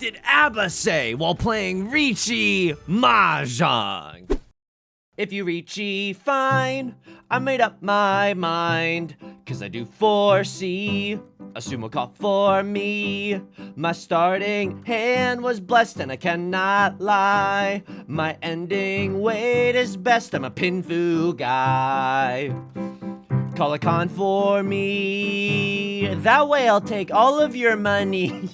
did ABBA say while playing Riichi Mahjong? If you Riichi, fine, I made up my mind, 'cause I do foresee a sumo call for me. My starting hand was blessed and I cannot lie. My ending weight is best, I'm a pinfu guy. Call a con for me, that way I'll take all of your money.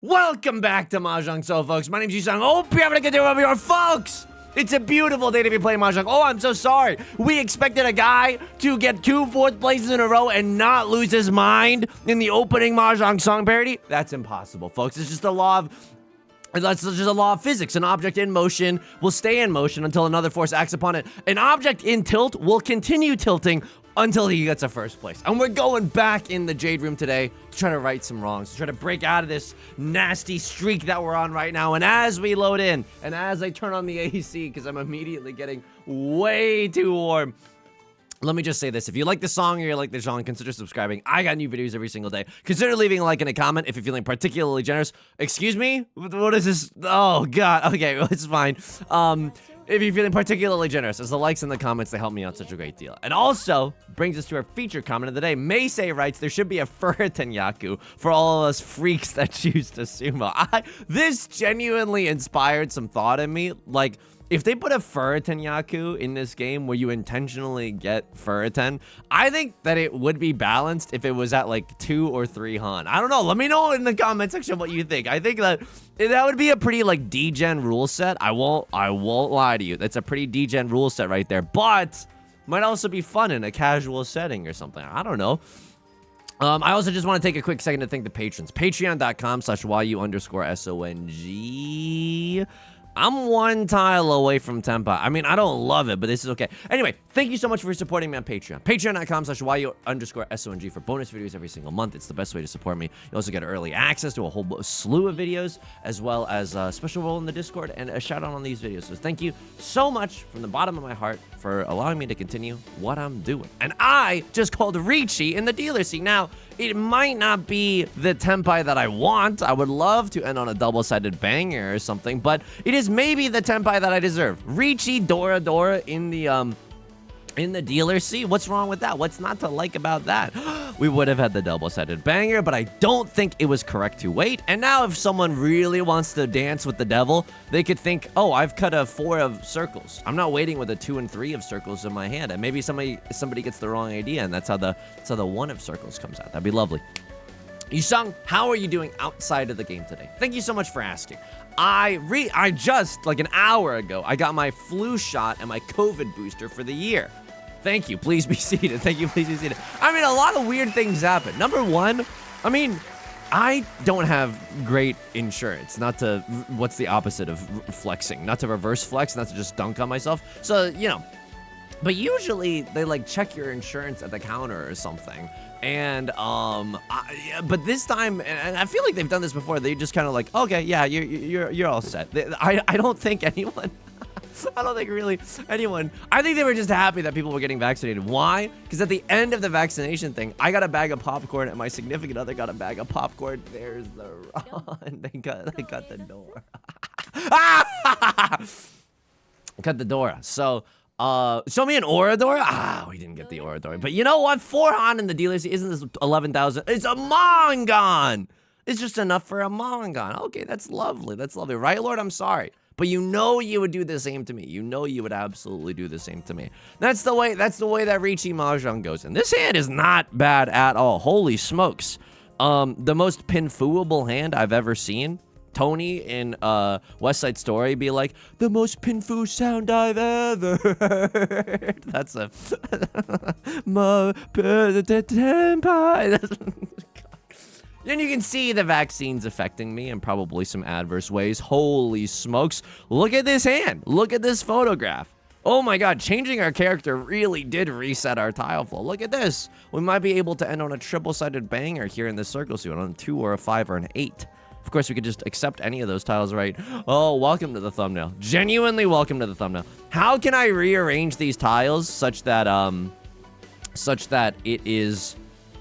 Welcome back to Mahjong Soul, folks. My name's Yusong. Hope you're having a good day over here, folks. It's a beautiful day to be playing Mahjong. Oh, I'm so sorry. We expected a guy to get 2 4th places in a row and not lose his mind in the opening Mahjong song parody. That's impossible, folks. It's just a law of... That's just a law of physics. An object in motion will stay in motion until another force acts upon it. An object in tilt will continue tilting until he gets a first place. And we're going back in the Jade Room today to try to right some wrongs, to try to break out of this nasty streak that we're on right now. And as we load in, and as I turn on the AC, because I'm immediately getting way too warm, let me just say this. If you like the song or you like the genre, consider subscribing. I got new videos every single day. Consider leaving a like and a comment if you're feeling particularly generous. Excuse me? What is this? Oh, God. Okay, well, it's fine. If you're feeling particularly generous, as the likes and the comments, they help me out such a great deal. And also, brings us to our featured comment of the day. Meisei writes, there should be a fur Tenyaku for all of us freaks that choose to sumo. This genuinely inspired some thought in me. Like, if they put a Furiten Yaku in this game where you intentionally get Furiten, I think that it would be balanced if it was at like 2 or 3 Han. I don't know. Let me know in the comment section what you think. I think that would be a pretty like D-Gen rule set. I won't lie to you. That's a pretty D-Gen rule set right there. But might also be fun in a casual setting or something. I don't know. I also just want to take a quick second to thank the patrons. Patreon.com/YU_SONG. I'm 1 tile away from Tempa. I mean, I don't love it, but this is okay. Anyway, thank you so much for supporting me on Patreon. Patreon.com/YU_SONG for bonus videos every single month. It's the best way to support me. You also get early access to a whole slew of videos, as well as a special role in the Discord and a shout out on these videos. So thank you so much from the bottom of my heart for allowing me to continue what I'm doing. And I just called Riichi in the dealer seat. Now, it might not be the Tenpai that I want. I would love to end on a double-sided banger or something, but it is maybe the Tenpai that I deserve. Riichi Dora Dora in the dealer seat. What's wrong with that? What's not to like about that? We would have had the double-sided banger, but I don't think it was correct to wait. And now if someone really wants to dance with the devil, they could think, oh, I've cut a 4 of circles. I'm not waiting with a 2 and 3 of circles in my hand. And maybe somebody gets the wrong idea, and that's how the 1 of circles comes out. That'd be lovely. Yusong, how are you doing outside of the game today? Thank you so much for asking. I just, like an hour ago, I got my flu shot and my COVID booster for the year. Thank you. Please be seated. Thank you. Please be seated. I mean, a lot of weird things happen. Number one, I mean, I don't have great insurance. Not to, what's the opposite of flexing? Not to reverse flex, not to just dunk on myself. So, you know, but usually they like check your insurance at the counter or something. And, but this time, and I feel like they've done this before. They just kind of like, okay, yeah, you're all set. I don't think anyone... I don't think really anyone... I think they were just happy that people were getting vaccinated. Why? Because at the end of the vaccination thing, I got a bag of popcorn and my significant other got a bag of popcorn. There's the run. They cut the door. Cut the door. So, show me an Orador. We didn't get the Orador. But you know what? 4 Han in the dealer seat. Isn't this 11,000? It's a Mongon. It's just enough for a Mongon. Okay, that's lovely. That's lovely. Right, Lord? I'm sorry. But you know you would do the same to me. You know you would absolutely do the same to me. That's the way that Riichi Mahjong goes. And this hand is not bad at all. Holy smokes. The most pinfooable hand I've ever seen. Tony in West Side Story be like, the most pinfoo sound I've ever heard. That's a... Then you can see the vaccines affecting me in probably some adverse ways. Holy smokes. Look at this hand. Look at this photograph. Oh my god, changing our character really did reset our tile flow. Look at this. We might be able to end on a triple-sided banger here in this circle soon, on a 2 or a 5 or an 8. Of course, we could just accept any of those tiles, right? Oh, welcome to the thumbnail. Genuinely welcome to the thumbnail. How can I rearrange these tiles such that it is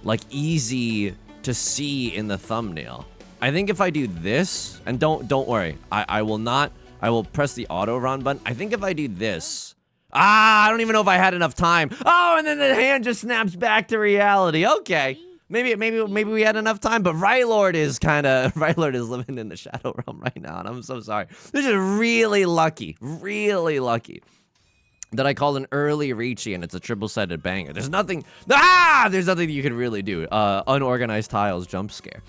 like easy to see in the thumbnail. I think if I do this, and don't worry, I will press the auto run button. I think if I do this, I don't even know if I had enough time. Oh, and then the hand just snaps back to reality. Okay. Maybe we had enough time, but Rylord is living in the Shadow Realm right now, and I'm so sorry. This is really lucky that I called an early Riichi, and it's a triple-sided banger. There's nothing you can really do. Unorganized tiles jump scare.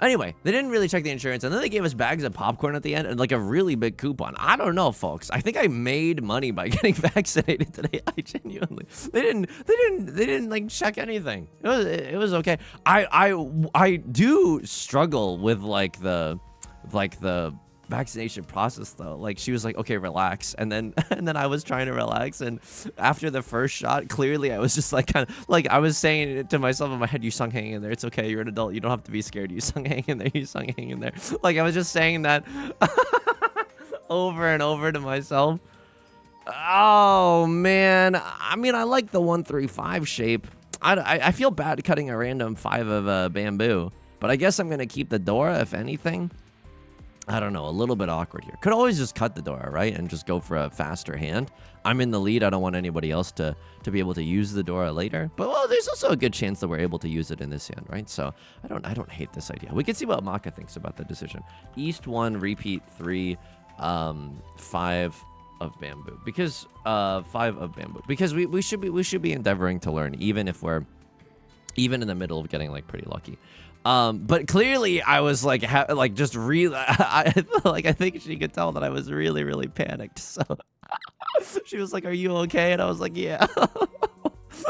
Anyway, they didn't really check the insurance, and then they gave us bags of popcorn at the end and like a really big coupon. I don't know, folks. I think I made money by getting vaccinated today. I genuinely, they didn't like check anything. It was okay. I do struggle with like the vaccination process though. Like she was like, okay, relax, and then I was trying to relax, and after the first shot, clearly I was just like kind of like I was saying it to myself in my head, Yusong, hang in there, it's okay, you're an adult, you don't have to be scared, Yusong, hang in there, Yusong, hang in there. Like I was just saying that over and over to myself. Oh man, I mean, I like the 135 shape. I feel bad cutting a random 5 of bamboo, but I guess I'm gonna keep the Dora if anything. I don't know, a little bit awkward here. Could always just cut the Dora, right? And just go for a faster hand. I'm in the lead. I don't want anybody else to be able to use the Dora later. But, well, there's also a good chance that we're able to use it in this hand, right? So I don't hate this idea. We can see what Maka thinks about the decision. East 1, repeat 3, 5 of bamboo. Because 5 of bamboo. Because we should be endeavoring to learn, even if we're in the middle of getting like pretty lucky. But clearly I was like, just really, I think she could tell that I was really, really panicked. So she was like, are you okay? And I was like, yeah.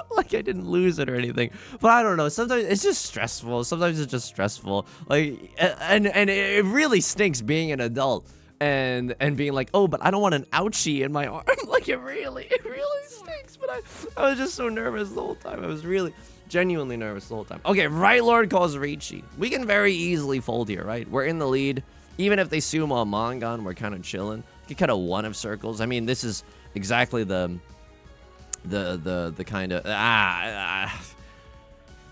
Like I didn't lose it or anything, but I don't know. Sometimes it's just stressful. Sometimes it's just stressful. Like, and it really stinks being an adult and being like, oh, but I don't want an ouchie in my arm. Like it really stinks. But I was just so nervous the whole time. I was really genuinely nervous the whole time. Okay, Rylord calls Riichi. We can very easily fold here, right? We're in the lead. Even if they sumo Mongon, we're kind of chilling. You can cut a 1 of circles. I mean, this is exactly the kind of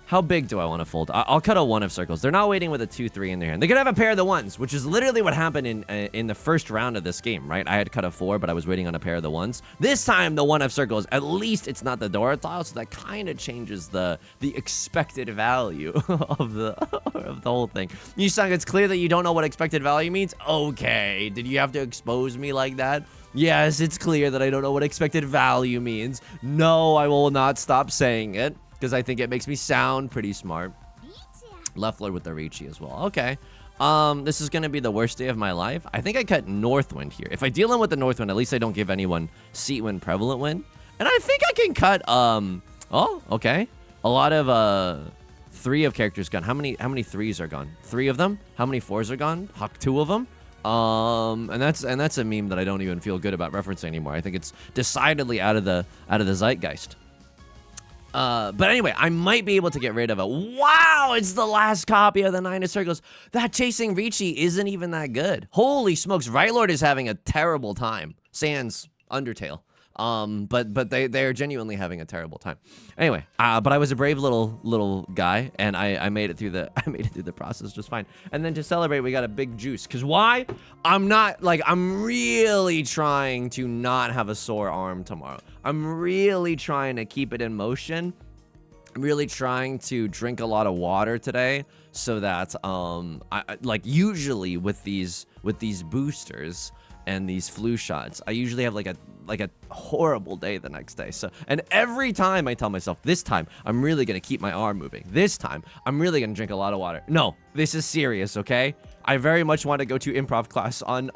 how big do I want to fold? I'll cut a 1 of circles. They're not waiting with a 2-3 in their hand. They could have a pair of the 1s, which is literally what happened in the first round of this game, right? I had cut a 4, but I was waiting on a pair of the 1s. This time, the 1 of circles, at least it's not the Dora tile, so that kind of changes the expected value of the whole thing. Yusong, it's clear that you don't know what expected value means. Okay, did you have to expose me like that? Yes, it's clear that I don't know what expected value means. No, I will not stop saying it, because I think it makes me sound pretty smart. Left Lord with the Riichi as well. Okay. This is going to be the worst day of my life. I think I cut Northwind here. If I deal in with the Northwind, at least I don't give anyone Seat Wind, Prevalent Wind. And I think I can cut, oh, okay. A lot of, 3 of characters gone. How many 3s are gone? 3 of them? How many 4s are gone? Huck 2 of them? And that's a meme that I don't even feel good about referencing anymore. I think it's decidedly out of the zeitgeist. But anyway, I might be able to get rid of it. Wow, it's the last copy of the 9 of circles. That chasing Riichi isn't even that good. Holy smokes, Rylord is having a terrible time. Sans Undertale. But they're genuinely having a terrible time. Anyway, but I was a brave little guy, and I made it through the process just fine. And then to celebrate, we got a big juice. Cause why? I'm really trying to not have a sore arm tomorrow. I'm really trying to keep it in motion. I'm really trying to drink a lot of water today, so that I like usually with these boosters and these flu shots, I usually have like a horrible day the next day. So, and every time I tell myself, this time I'm really gonna keep my arm moving. This time I'm really gonna drink a lot of water. No, this is serious, okay? I very much want to go to improv class on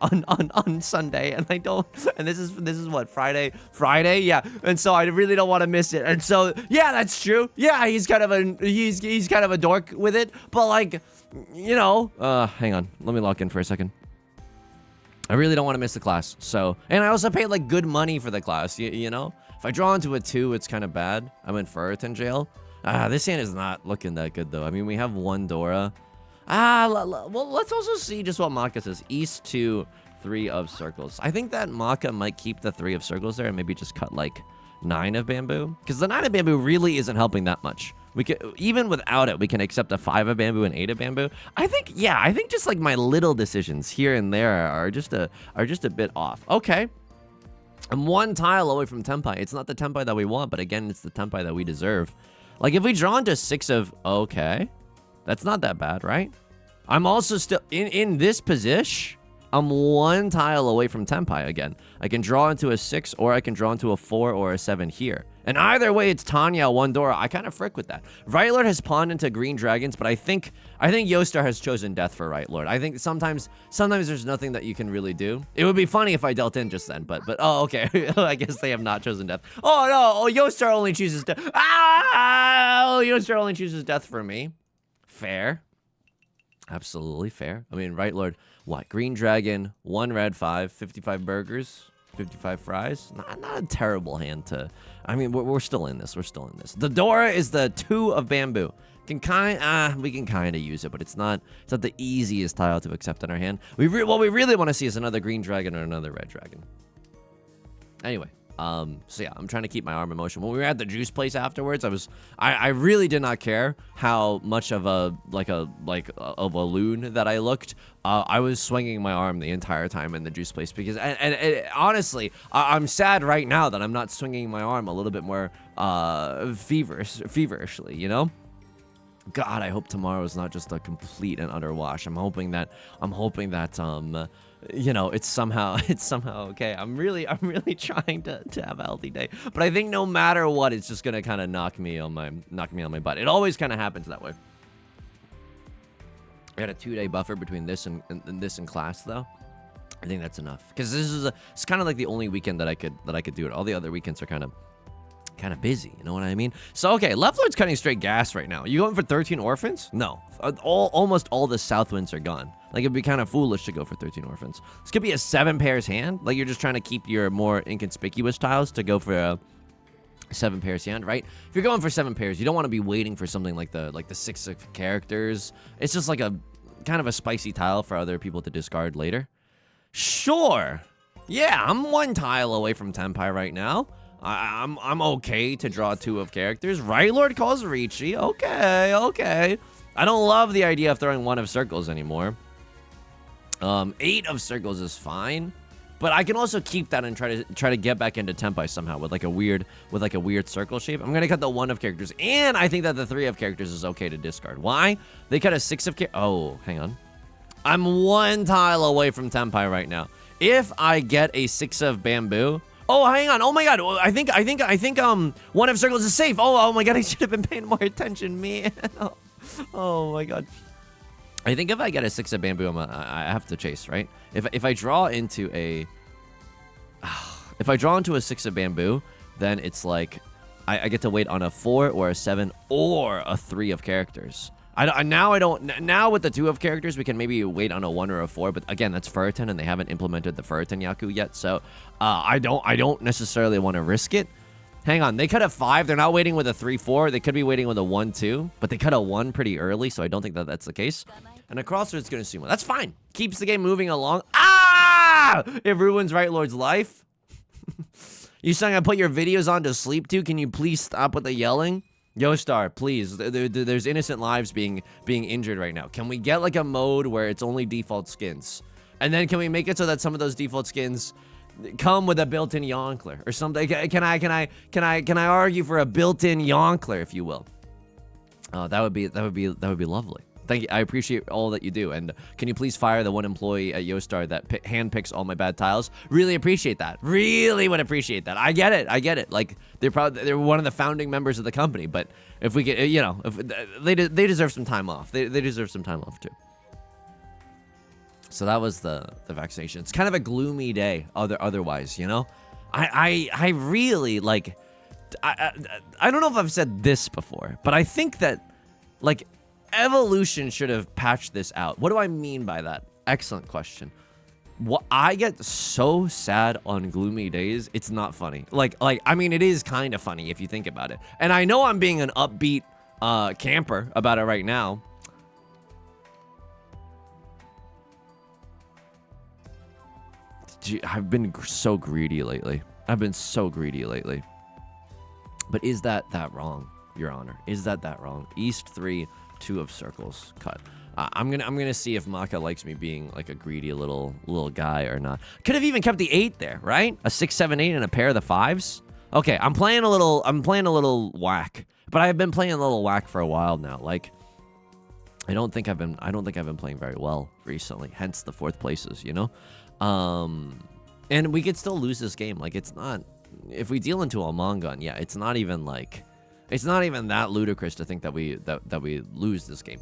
Sunday, and I don't. And this is what, Friday, yeah. And so I really don't want to miss it. And so yeah, that's true. Yeah, he's kind of a dork with it, but like, you know, hang on, let me lock in for a second. I really don't want to miss the class. So, and I also paid like good money for the class, you know? If I draw into a 2, it's kind of bad. I'm in Ferritin jail. This hand is not looking that good though. I mean, we have 1 Dora. Well, let's also see just what Maka says. East 2, 3 of circles. I think that Maka might keep the 3 of circles there and maybe just cut like 9 of bamboo. Because the 9 of bamboo really isn't helping that much. We could, even without it, we can accept a 5 of bamboo and 8 of bamboo. I think just like my little decisions here and there are just a bit off. Okay. I'm 1 tile away from Tenpai. It's not the Tenpai that we want, but again, it's the Tenpai that we deserve. Like, if we draw into 6 of... Okay. That's not that bad, right? I'm also still... In this position, I'm 1 tile away from Tenpai again. I can draw into a 6, or I can draw into a 4 or a 7 here. And either way, it's Tanya, 1 Dora. I kind of frick with that. Right Lord has pawned into green dragons, but I think Yostar has chosen death for Right Lord. I think sometimes there's nothing that you can really do. It would be funny if I dealt in just then, but oh, okay. I guess they have not chosen death. Oh, no. Oh, Yostar only chooses death. Ah! Oh, Yostar only chooses death for me. Fair. Absolutely fair. I mean, Right Lord, what? Green dragon, 1 red 5, 55 burgers. 55 fries. Not a terrible hand to... I mean, we're still in this. We're still in this. The Dora is the 2 of bamboo. We can kind of use it, but it's not the easiest tile to accept in our hand. What we really want to see is another green dragon or another red dragon. Anyway, so yeah, I'm trying to keep my arm in motion. When we were at the juice place afterwards, I really did not care how much of a loon that I looked. I was swinging my arm the entire time in the juice place because, and honestly, I'm sad right now that I'm not swinging my arm a little bit more feverishly, you know? God, I hope tomorrow is not just a complete and utter wash. I'm hoping that you know, it's somehow okay. I'm really trying to have a healthy day, but I think no matter what, it's just gonna kind of knock me on my butt. It always kind of happens that way. I got a 2-day buffer between this and this in class though. I think that's enough because it's kind of like the only weekend that I could do it. All the other weekends are kind of busy, you know what I mean? So okay, Left Lord's cutting straight gas right now. You going for 13 orphans? No, almost all the south winds are gone. Like, it'd be kind of foolish to go for 13 orphans. This could be a 7 pairs hand. Like, you're just trying to keep your more inconspicuous tiles to go for a 7 pairs hand, right? If you're going for 7 pairs, you don't want to be waiting for something like the 6 of characters. It's just like a kind of a spicy tile for other people to discard later. Sure. Yeah, I'm 1 tile away from Tenpai right now. I'm okay to draw 2 of characters. Right Lord calls Riichi. Okay. I don't love the idea of throwing 1 of circles anymore. 8 of circles is fine, but I can also keep that and try to get back into Tenpai somehow with a weird circle shape. I'm gonna cut the 1 of characters, and I think that the 3 of characters is okay to discard. Why? They cut a 6 of Oh, hang on. I'm 1 tile away from Tenpai right now. If I get a 6 of bamboo. Oh, hang on. Oh my god. I think 1 of circles is safe. Oh my god. I should have been paying more attention, man. Oh my god. I think if I get a 6 of bamboo, I have to chase, right? If I draw into a 6 of bamboo, then it's like I get to wait on a 4 or a 7 or a 3 of characters. Now with the 2 of characters, we can maybe wait on a 1 or a 4, but again, that's Furiten, and they haven't implemented the Furiten Yaku yet, so I don't necessarily want to risk it. Hang on, they cut a 5. They're not waiting with a 3-4. They could be waiting with a 1-2, but they cut a 1 pretty early, so I don't think that that's the case. And a crossroads going to assume that's fine. Keeps the game moving along. Ah! It ruins Right Lord's life. You saying I put your videos on to sleep to? Can you please stop with the yelling? Yostar, please. There's innocent lives being injured right now. Can we get like a mode where it's only default skins? And then can we make it so that some of those default skins come with a built-in yonkler or something? Can I argue for a built-in yonkler, if you will? That would be lovely. Thank you. I appreciate all that you do. And can you please fire the 1 employee at Yostar that handpicks all my bad tiles? Really appreciate that. Really would appreciate that. I get it. Like, they're one of the founding members of the company. But if we get, you know, if they deserve some time off. They deserve some time off too. So that was the vaccination. It's kind of a gloomy day. Otherwise, you know, I really like. I don't know if I've said this before, but I think that like. Evolution should have patched this out. What do I mean by that? Excellent question. What I get so sad on gloomy days, it's not funny. Like I mean, it is kind of funny if you think about it. And I know I'm being an upbeat camper about it right now. I've been so greedy lately. But is that wrong? Your Honor? Is that wrong? East 3, 2 of circles, cut. I'm gonna see if Maka likes me being like a greedy little guy or not. Could have even kept the 8 there, right? A 6, 7, 8, and a pair of the 5s. Okay, I'm playing a little whack, but I've been playing a little whack for a while now. Like, I don't think I've been playing very well recently. Hence the 4th places, you know. And we could still lose this game. Like, it's not, if we deal into a Mongun, yeah, it's not even that ludicrous to think that we lose this game.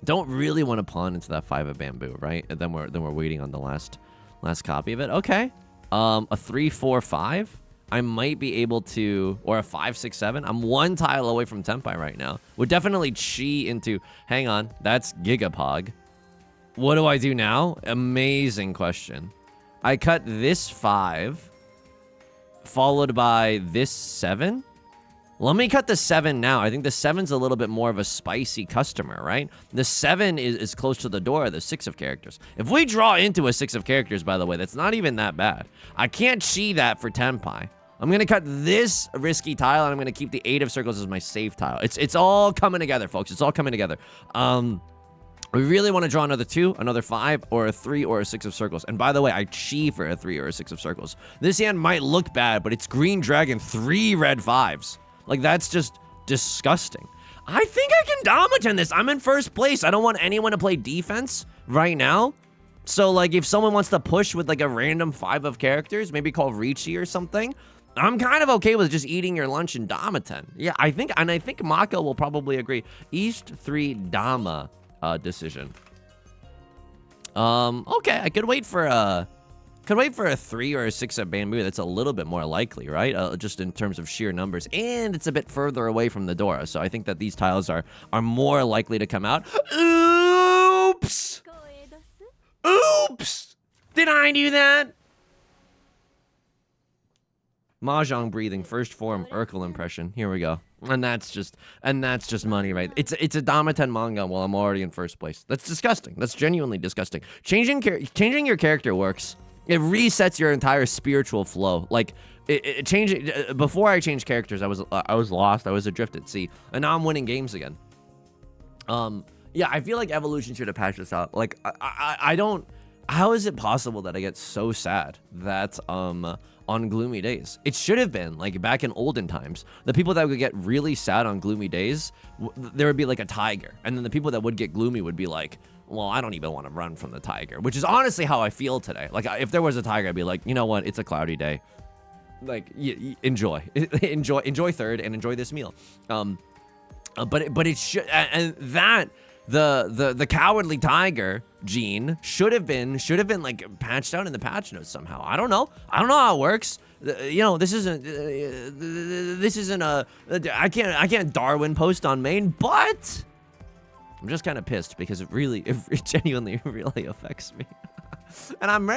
Don't really want to pawn into that 5 of bamboo, right? And then we're waiting on the last copy of it. Okay. A 3, 4, 5. I might be able to, or a 5, 6, 7. I'm 1 tile away from Tenpai right now. Would definitely chi into, hang on, that's Gigapog. What do I do now? Amazing question. I cut this 5, followed by this 7. Let me cut the 7 now. I think the 7's a little bit more of a spicy customer, right? The 7 is close to the door of the 6 of characters. If we draw into a 6 of characters, by the way, that's not even that bad. I can't chi that for Tenpai. I'm going to cut this risky tile, and I'm going to keep the 8 of circles as my safe tile. It's all coming together, folks. It's all coming together. We really want to draw another 2, another 5, or a 3, or a 6 of circles. And by the way, I chi for a 3 or a 6 of circles. This hand might look bad, but it's green dragon, 3 red 5s. Like, that's just disgusting. I think I can Damaten this. I'm in first place. I don't want anyone to play defense right now. So, like, if someone wants to push with, like, a random 5 of characters, maybe call Riichi or something, I'm kind of okay with just eating your lunch in Damaten. Yeah, I think Maka will probably agree. East 3 Dama decision. Okay, I could wait for a 3 or a 6 of bamboo. That's a little bit more likely, right? Just in terms of sheer numbers. And it's a bit further away from the door. So I think that these tiles are more likely to come out. Oops! Oops! Did I do that? Mahjong breathing, first form, Urkel impression. Here we go. And that's just money, right? It's a Damaten manga while I'm already in first place. That's disgusting. That's genuinely disgusting. Changing your character works. It resets your entire spiritual flow. Like, before I changed characters, I was lost. I was adrift at sea, and now I'm winning games again. Yeah, I feel like Evolution should have patched this out. Like, I don't. How is it possible that I get so sad that on gloomy days? It should have been like back in olden times. The people that would get really sad on gloomy days, there would be like a tiger, and then the people that would get gloomy would be like, well, I don't even want to run from the tiger, which is honestly how I feel today. Like, if there was a tiger, I'd be like, you know what? It's a cloudy day. Like, enjoy, enjoy third, and enjoy this meal. But it should, and that the cowardly tiger gene should have been like patched out in the patch notes somehow. I don't know how it works. You know, this isn't a, I can't Darwin post on main, but I'm just kind of pissed because it genuinely really affects me. And I'm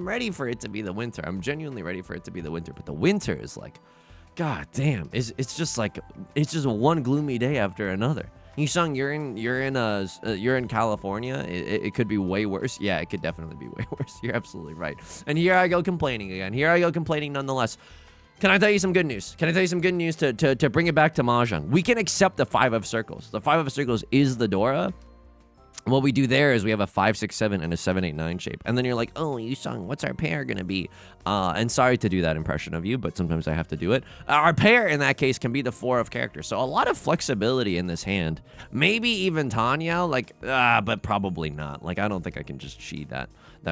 ready for it to be the winter. I'm genuinely ready for it to be the winter, but the winter is like, god damn, it's just one gloomy day after another. Yusong, you're in California. It could be way worse. Yeah, it could definitely be way worse. You're absolutely right. And here I go complaining again. Here I go complaining nonetheless. Can I tell you some good news? Can I tell you some good news to bring it back to Mahjong? We can accept the 5 of circles. The 5 of circles is the Dora. What we do there is we have a 5, 6, 7 and a 7, 8, 9 shape. And then you're like, oh, Yusong, what's our pair going to be? And sorry to do that impression of you, but sometimes I have to do it. Our pair in that case can be the 4 of characters. So a lot of flexibility in this hand. Maybe even Tanya, like, but probably not. Like, I don't think I can just cheat that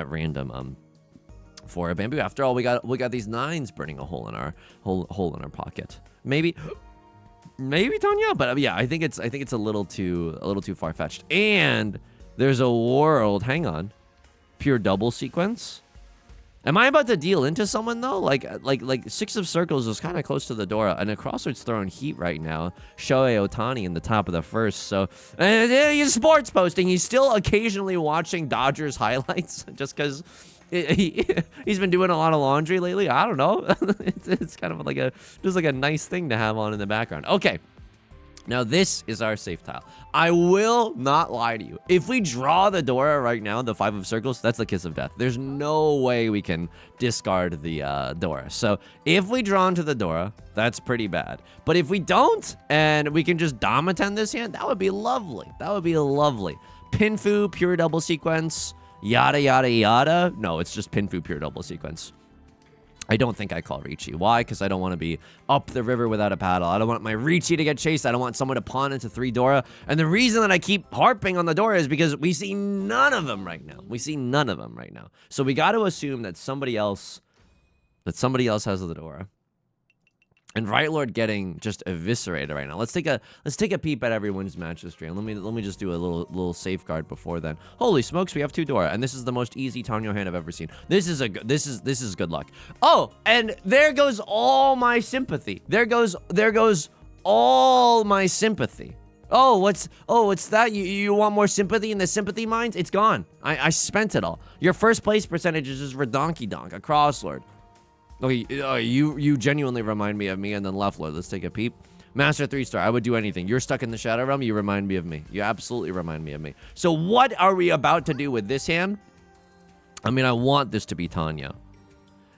random 4 of bamboo. After all, we got these 9s burning a hole in our pocket. Maybe Tanya, but yeah, I think it's a little too far-fetched. And there's a world, hang on, pure double sequence. Am I about to deal into someone though? Like 6 of circles is kind of close to the Dora, and a crossroads throwing heat right now. Shohei Ohtani in the top of the first. So he's sports posting. He's still occasionally watching Dodgers highlights just because he's been doing a lot of laundry lately. I don't know. It's kind of like a nice thing to have on in the background. Okay. Now, this is our safe tile. I will not lie to you. If we draw the Dora right now, the 5 of circles, that's the kiss of death. There's no way we can discard the Dora. So if we draw into the Dora, that's pretty bad. But if we don't, and we can just Damaten this hand, that would be lovely. That would be lovely. Pinfu, pure double sequence, yada, yada, yada. No, it's just Pinfu, pure double sequence. I don't think I call Riichi. Why? Because I don't want to be up the river without a paddle. I don't want my Riichi to get chased. I don't want someone to pawn into 3 Dora. And the reason that I keep harping on the Dora is because we see none of them right now. We see none of them right now. So we got to assume that somebody else has the Dora. And Right Lord getting just eviscerated right now. Let's take a peep at everyone's match history. And let me just do a little safeguard before then. Holy smokes, we have 2 Dora, and this is the most easy Tenhou hand I've ever seen. This is good luck. Oh, and there goes all my sympathy. There goes all my sympathy. Oh, what's that? You want more sympathy in the sympathy mines? It's gone. I spent it all. Your first place percentage is just for Donkey Donk, a crosslord. Okay, you genuinely remind me of me, and then left lord. Let's take a peep. Master 3-star, I would do anything. You're stuck in the Shadow Realm, you remind me of me. You absolutely remind me of me. So what are we about to do with this hand? I mean, I want this to be Tanya.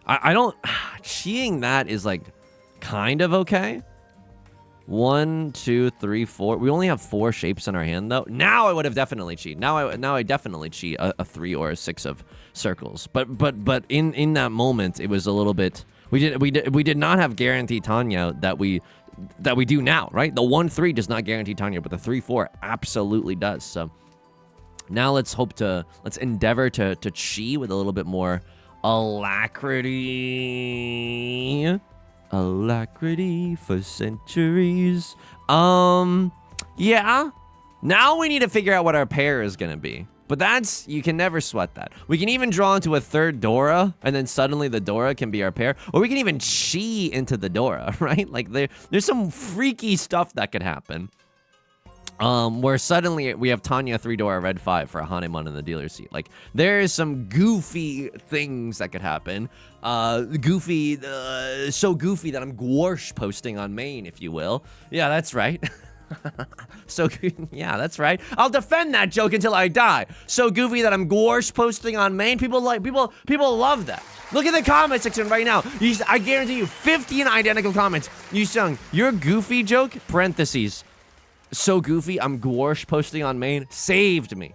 I don't... Cheating that is, like, kind of okay. 1, 2, 3, 4. We only have 4 shapes in our hand, though. Now I would have definitely cheated. Now I definitely cheat a 3 or a 6 of circles. But in that moment, it was a little bit. We did not have guaranteed Tanya that we do now, right? The 1-3 does not guarantee Tanya, but the 3-4 absolutely does. So now let's endeavor to chi with a little bit more alacrity. Alacrity for centuries. Yeah. Now we need to figure out what our pair is going to be. But you can never sweat that. We can even draw into a 3rd Dora, and then suddenly the Dora can be our pair. Or we can even chi into the Dora, right? Like, there's some freaky stuff that could happen. Where suddenly we have Tanya 3 Dora red 5 for a Hanemon in the dealer seat. Like, there is some goofy things that could happen. So goofy that I'm Gwarsh posting on main, if you will. Yeah, that's right. So, yeah, that's right. I'll defend that joke until I die. So goofy that I'm Gwarsh posting on main. People love that. Look at the comment section right now. I guarantee you 15 identical comments. Yusong, your goofy joke, parentheses. So goofy, I'm Gwarsh posting on main, saved me.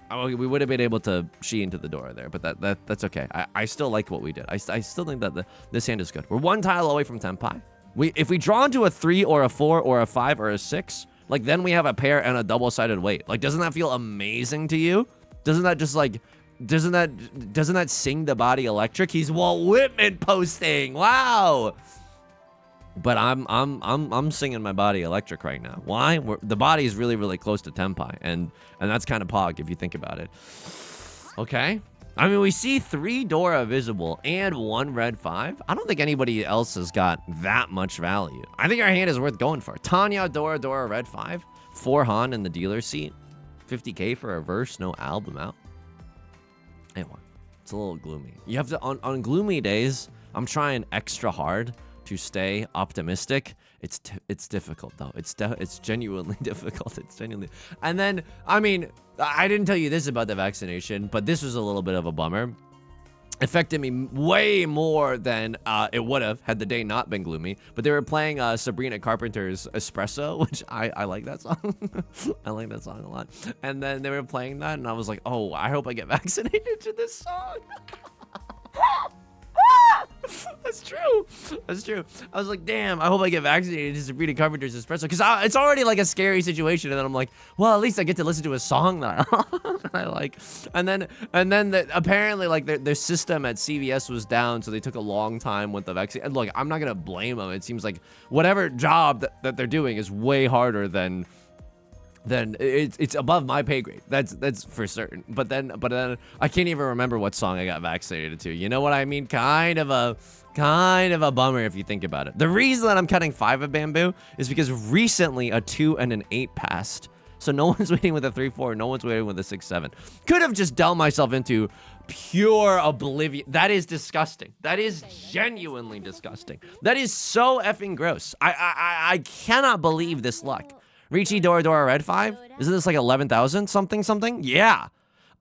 Oh, we would have been able to chi into the Dora there, but that's okay. I still like what we did. I still think that this hand is good. We're 1 tile away from Tenpai. If we draw into a 3 or a 4 or a 5 or a 6, like, then we have a pair and a double-sided weight. Like, doesn't that feel amazing to you? Doesn't that just, like, doesn't that sing the body electric? He's Walt Whitman posting. Wow. But I'm singing my body electric right now. Why? The body is really, really close to Tenpai, and that's kind of pog if you think about it. Okay. I mean, we see 3 Dora visible and 1 red 5. I don't think anybody else has got that much value. I think our hand is worth going for. Tanya, Dora, red 5. 4 Han in the dealer seat. 50k for a verse, no album out. Anyway, it's a little gloomy. You have to, on gloomy days, I'm trying extra hard to stay optimistic. It's difficult though. It's genuinely difficult. It's genuinely. And then, I mean, I didn't tell you this about the vaccination, but this was a little bit of a bummer. Affected me way more than it would have had the day not been gloomy. But they were playing Sabrina Carpenter's Espresso, which I like that song. I like that song a lot. And then they were playing that, and I was like, oh, I hope I get vaccinated to this song. That's true. That's true. I was like, damn, I hope I get vaccinated to Sabrina Carpenter's Espresso. Because it's already like a scary situation. And then I'm like, well, at least I get to listen to a song that I like. And then apparently like their system at CVS was down. So they took a long time with the vaccine. And look, I'm not going to blame them. It seems like whatever job that they're doing is way harder than it's above my pay grade. That's for certain. But then I can't even remember what song I got vaccinated to. You know what I mean? Kind of a bummer if you think about it. The reason that I'm cutting 5 of bamboo is because recently a 2 and an 8 passed. So no one's waiting with a 3-4. No one's waiting with a 6-7. Could have just dealt myself into pure oblivion. That is disgusting. That is genuinely disgusting. That is so effing gross. I cannot believe this luck. Riichi Dora Dora Red 5? Isn't this like 11,000 something? Yeah.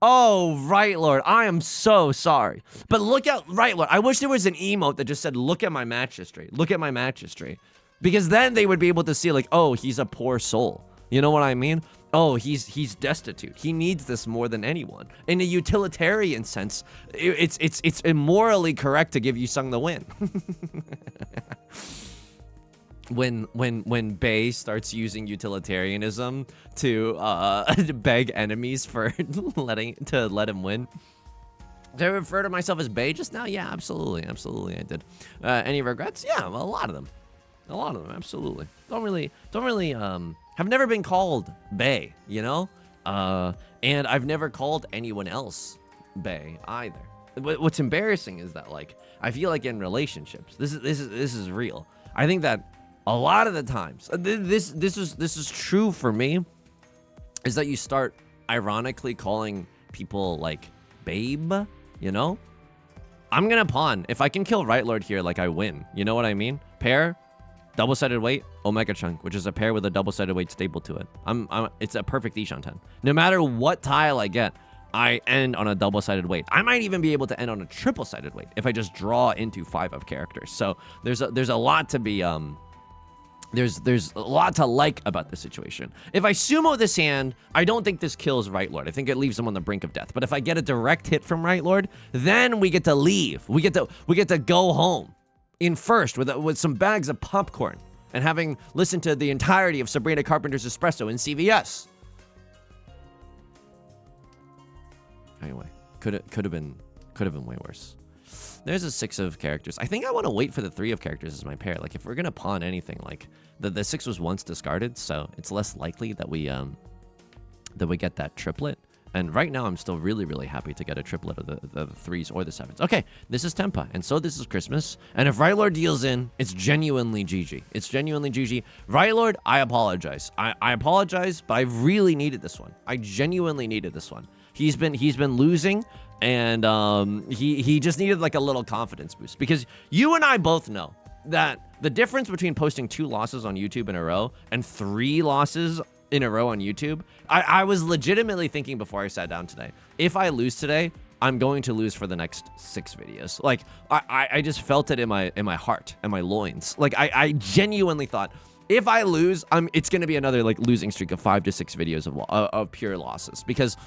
Oh, Right Lord, I am so sorry. But look at Right Lord. I wish there was an emote that just said, look at my match history. Look at my match history. Because then they would be able to see like, oh, he's a poor soul. You know what I mean? Oh, he's destitute. He needs this more than anyone. In a utilitarian sense, it's immorally correct to give Yusong the win. When Bae starts using utilitarianism to beg enemies for let him win. Did I refer to myself as Bae just now? Yeah, absolutely I did. Any regrets? Yeah, well, a lot of them, absolutely. Don't really have never been called Bae, you know, and I've never called anyone else Bae either. What's embarrassing is that, like, I feel like in relationships, this is real. I think that a lot of the times, this is true for me, is that you start ironically calling people like babe, you know? I'm gonna pawn. If I can kill Right Lord here, like, I win. You know what I mean? Pair, double-sided weight, Omega Chunk, which is a pair with a double-sided weight staple to it. It's a perfect Ishan 10. No matter what tile I get, I end on a double-sided weight. I might even be able to end on a triple-sided weight if I just draw into 5 of characters. So there's a lot to be there's a lot to like about this situation. If I sumo this hand, I don't think this kills Right Lord. I think it leaves him on the brink of death. But if I get a direct hit from Right Lord, then we get to leave. We get to go home in first with some bags of popcorn and having listened to the entirety of Sabrina Carpenter's Espresso in CVS. Anyway, could have been way worse. There's a 6 of characters. I think I want to wait for the 3 of characters as my pair. Like, if we're gonna pawn anything, like the 6 was once discarded, so it's less likely that we get that triplet. And right now, I'm still really happy to get a triplet of the 3s or the 7s. Okay, this is Tempa, and so this is Christmas. And if Right Lord deals in, it's genuinely GG. It's genuinely GG. Right Lord, I apologize. I apologize, but I really needed this one. I genuinely needed this one. He's been losing, and he just needed like a little confidence boost, because you and I both know that the difference between posting 2 losses on YouTube in a row and 3 losses in a row on YouTube, I was legitimately thinking before I sat down today, if I lose today, I'm going to lose for the next 6 videos. Like, I just felt it in my heart and my loins. Like, I genuinely thought, if I lose, it's going to be another like losing streak of 5 to 6 videos of pure losses, because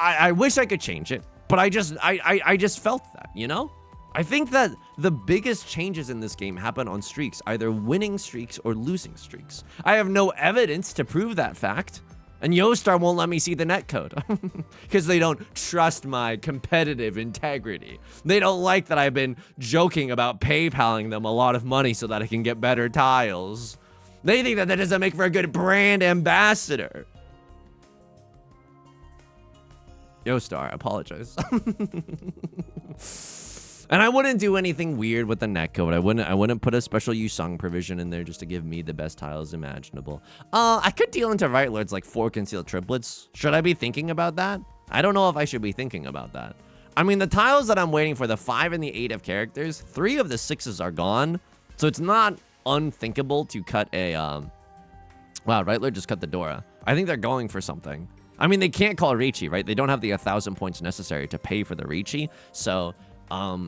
I wish I could change it, but I just felt that, you know? I think that the biggest changes in this game happen on streaks, either winning streaks or losing streaks. I have no evidence to prove that fact, and Yostar won't let me see the netcode because they don't trust my competitive integrity. They don't like that I've been joking about PayPaling them a lot of money so that I can get better tiles. They think that doesn't make for a good brand ambassador. Yostar, I apologize. And I wouldn't do anything weird with the netcode. I wouldn't put a special Yusong provision in there just to give me the best tiles imaginable. I could deal into Right Lords like 4 concealed triplets. Should I be thinking about that? I don't know if I should be thinking about that. I mean, the tiles that I'm waiting for, the 5 and the 8 of characters, 3 of the 6s are gone. So it's not unthinkable to cut a, wow, Right Lord just cut the Dora. I think they're going for something. I mean, they can't call Riichi, right? They don't have the 1,000 points necessary to pay for the Riichi. So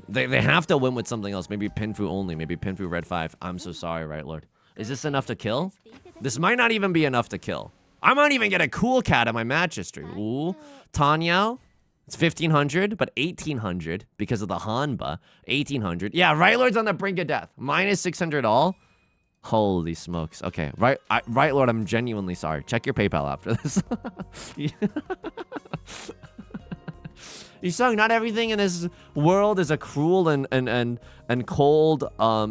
they have to win with something else. Maybe Pinfu only. Maybe Pinfu Red 5. I'm so sorry, Right Lord. Is this enough to kill? This might not even be enough to kill. I might even get a cool cat in my match history. Ooh. Tanyao. It's 1,500, but 1,800 because of the Hanba. 1,800. Yeah, Right Lord's on the brink of death. Minus 600 all. Holy smokes. Okay, Right Lord, I'm genuinely sorry. Check your PayPal after this. Yusong, not everything in this world is a cruel and cold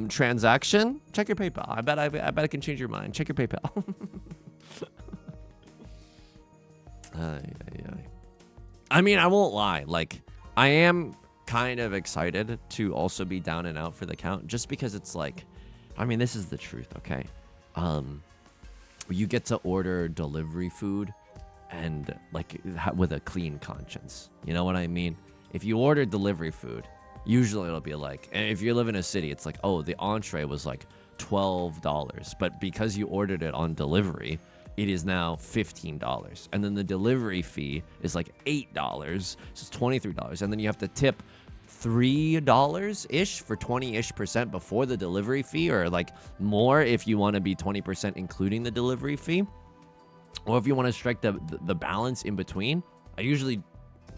transaction. Check your PayPal. I bet I can change your mind. Check your PayPal. I mean, I won't lie. Like, I am kind of excited to also be down and out for the count, just because it's like, I mean, this is the truth, okay? you get to order delivery food and like with a clean conscience. You know what I mean? If you order delivery food, usually it'll be like, and if you live in a city, it's like, oh, the entree was like $12, but because you ordered it on delivery, it is now $15, and then the delivery fee is like $8, so it's $23, and then you have to tip $3-ish for 20-ish% before the delivery fee, or like more if you want to be 20% including the delivery fee, or if you want to strike the balance in between.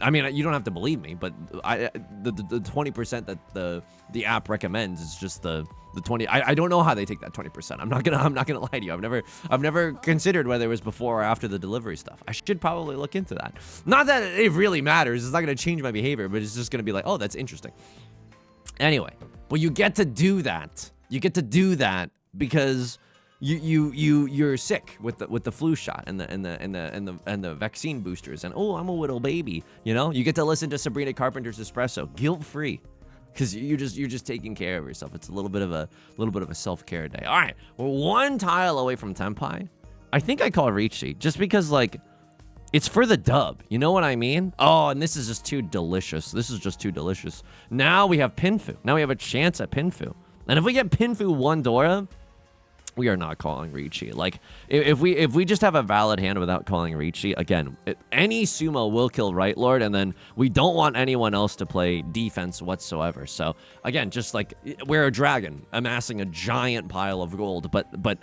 I mean, you don't have to believe me, but the 20% that the app recommends is just the 20. I don't know how they take that 20%. I'm not gonna lie to you. I've never considered whether it was before or after the delivery stuff. I should probably look into that. Not that it really matters. It's not gonna change my behavior, but it's just gonna be like, oh, that's interesting. Anyway, well, you get to do that. You get to do that because you're sick with the flu shot and the vaccine boosters, and oh, I'm a little baby, you know. You get to listen to Sabrina Carpenter's Espresso guilt free, because you're just taking care of yourself. It's a little bit of a self-care day. All right, we're one tile away from Tenpai. I think I call Riichi just because like it's for the dub. You know what I mean? Oh, and this is just too delicious. This is just too delicious. Now we have Pinfu. Now we have a chance at Pinfu, and if we get Pinfu 1 Dora, we are not calling Riichi. Like, if we just have a valid hand without calling Riichi, again, any sumo will kill Right Lord, and then we don't want anyone else to play defense whatsoever. So, again, just like, we're a dragon amassing a giant pile of gold, but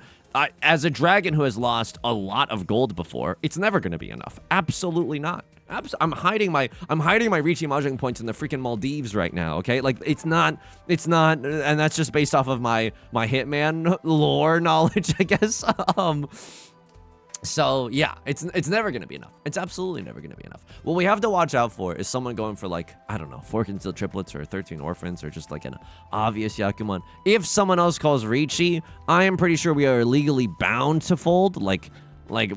as a dragon who has lost a lot of gold before, it's never going to be enough. Absolutely not. I'm hiding my Riichi Mahjong points in the freaking Maldives right now, okay? Like, it's not, and that's just based off of my Hitman lore knowledge, I guess. So yeah, it's never gonna be enough. It's absolutely never gonna be enough. What we have to watch out for is someone going for, like, I don't know, 4 concealed triplets or 13 orphans, or just like an obvious Yakuman. If someone else calls Riichi, I am pretty sure we are legally bound to fold. Like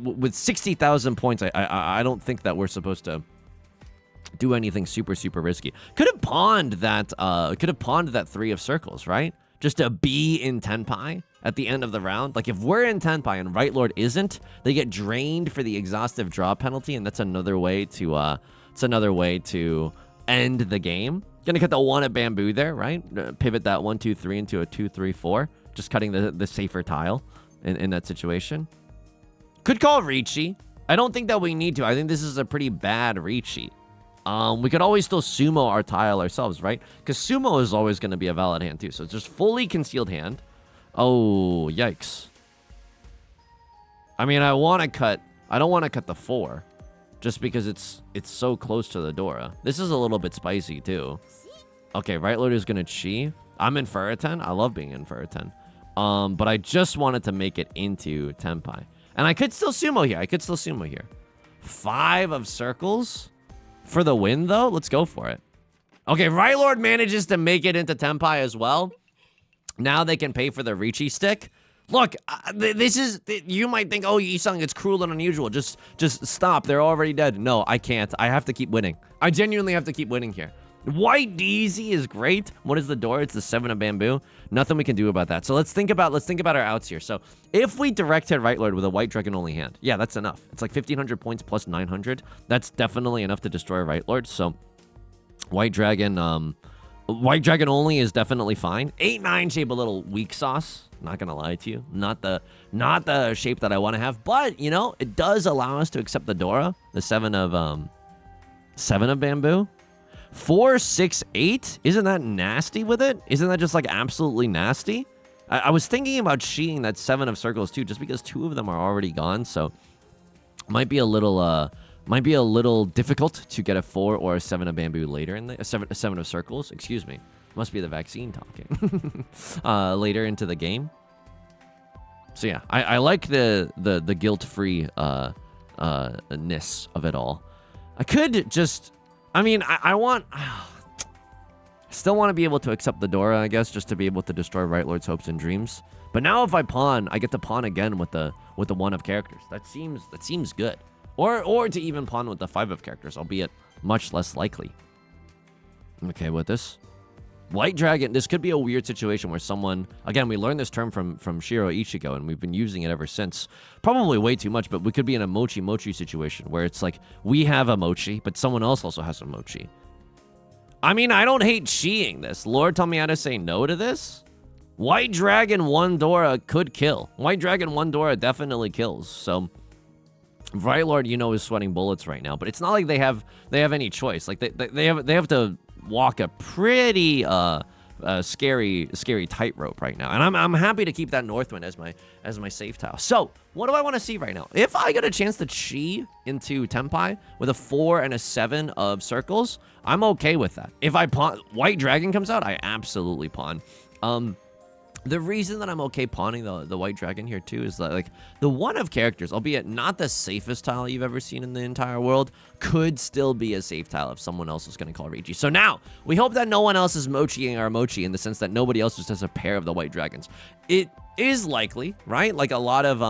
with 60,000 points, I don't think that we're supposed to do anything super risky. Could have pawned that 3 of circles, right? Just to be in Tenpai at the end of the round. Like, if we're in Tenpai and Right Lord isn't, they get drained for the exhaustive draw penalty, and that's another way to end the game. Gonna cut the 1 at bamboo there, right? Pivot that 1, 2, 3 into a 2, 3, 4. Just cutting the safer tile in that situation. Could call Riichi. I don't think that we need to. I think this is a pretty bad Riichi. We could always still sumo our tile ourselves, right? Because sumo is always going to be a valid hand too. So it's just fully concealed hand. Oh, yikes. I mean, I don't want to cut the 4. Just because it's so close to the Dora. This is a little bit spicy too. Okay, Right Lord is going to chi. I'm in Furiten. I love being in Furiten. But I just wanted to make it into Tenpai. And I could still sumo here. 5 of circles for the win, though. Let's go for it. Okay, Right Lord manages to make it into Tenpai as well. Now they can pay for the Riichi stick. Look, this is... You might think, oh, Yusong, it's cruel and unusual. Just stop. They're already dead. No, I can't. I have to keep winning. I genuinely have to keep winning here. White DZ is great. What is the door? It's the 7 of bamboo. Nothing we can do about that. So let's think about our outs here. So if we direct hit Right Lord with a white dragon only hand, yeah, that's enough. It's like 1,500 points plus 900. That's definitely enough to destroy Right Lord. So white dragon only is definitely fine. 8-9 shape a little weak sauce. Not gonna lie to you. Not the shape that I want to have, but you know, it does allow us to accept the Dora, the 7 of bamboo. 4, 6, 8. Isn't that nasty with it? Isn't that just like absolutely nasty? I was thinking about sheeting that 7 of circles too, just because 2 of them are already gone. So might be a little difficult to get a 4 or a 7 of bamboo later in the 7 of circles. Excuse me. Must be the vaccine talking. Later into the game. So yeah, I like the guilt-free ness of it all. I could just. I mean, I still want to be able to accept the Dora, I guess, just to be able to destroy Right Lord's hopes and dreams. But now if I pawn, I get to pawn again with the 1 of characters. That seems good. Or to even pawn with the 5 of characters, albeit much less likely. Okay, with this. White Dragon, this could be a weird situation where someone, again, we learned this term from Shiro Ichigo, and we've been using it ever since. Probably way too much, but we could be in a mochi situation where it's like, we have a mochi, but someone else also has a mochi. I mean, I don't hate cheating this. Lord, tell me how to say no to this. White Dragon 1 Dora could kill. White Dragon 1 Dora definitely kills, so... Right Lord, you know, is sweating bullets right now, but it's not like they have any choice. Like they have to walk a pretty scary tightrope right now, and I'm happy to keep that Northwind as my safe tile. So what do I want to see right now? If I get a chance to chi into Tenpai with a 4 and a 7 of circles, I'm okay with that. If I pawn White Dragon comes out, I absolutely pawn. The reason that I'm okay pawning the White Dragon here, too, is that, like, the one of characters, albeit not the safest tile you've ever seen in the entire world, could still be a safe tile if someone else is going to call Riichi. So now, we hope that no one else is mochiing our mochi in the sense that nobody else just has a pair of the White Dragons. It is likely, right? Like, a lot of,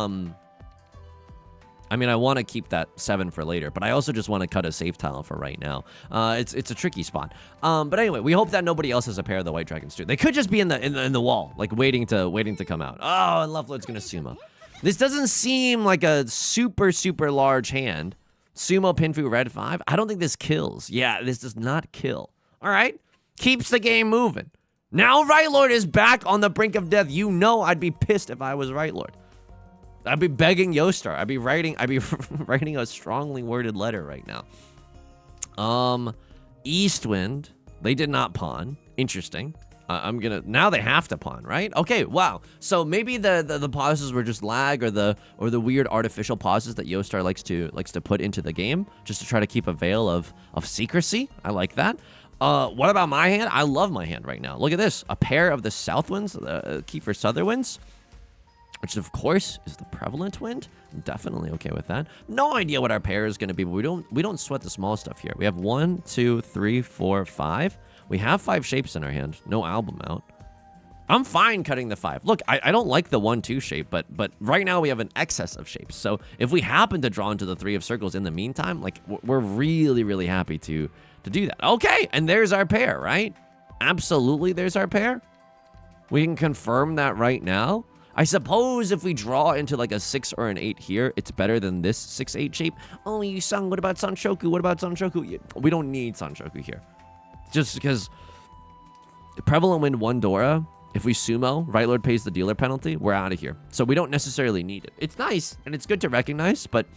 I mean, I want to keep that 7 for later, but I also just want to cut a safe tile for right now. It's a tricky spot. But anyway, we hope that nobody else has a pair of the White Dragons too. They could just be in the wall, like waiting to come out. Oh, and Lovelord's gonna sumo. This doesn't seem like a super large hand. Sumo Pinfu red 5. I don't think this kills. Yeah, this does not kill. All right, keeps the game moving. Now Right Lord is back on the brink of death. You know, I'd be pissed if I was Right Lord. I'd be begging Yostar. I'd be writing a strongly worded letter right now. Eastwind. They did not pawn. Interesting. Now they have to pawn, right? Okay, wow. So maybe the pauses were just lag or the weird artificial pauses that Yostar likes to put into the game just to try to keep a veil of secrecy. I like that. What about my hand? I love my hand right now. Look at this. A pair of the Southwinds, Kiefer Southerwinds, which of course is the prevalent wind. I'm definitely okay with that. No idea what our pair is going to be, but we don't sweat the small stuff here. We have 1, 2, 3, 4, 5. We have 5 shapes in our hand. No album out. I'm fine cutting the 5. Look, I don't like the 1-2 shape, but right now we have an excess of shapes. So if we happen to draw into the 3 of circles in the meantime, like we're really happy to do that. Okay, and there's our pair, right? Absolutely, there's our pair. We can confirm that right now. I suppose if we draw into like a 6 or an 8 here, it's better than this 6-8 shape. Oh, Yusong, what about Sanshoku? What about Sanshoku? We don't need Sanshoku here. Just because prevalent wind 1 Dora, if we sumo, Right Lord pays the dealer penalty, we're out of here. So we don't necessarily need it. It's nice, and it's good to recognize, but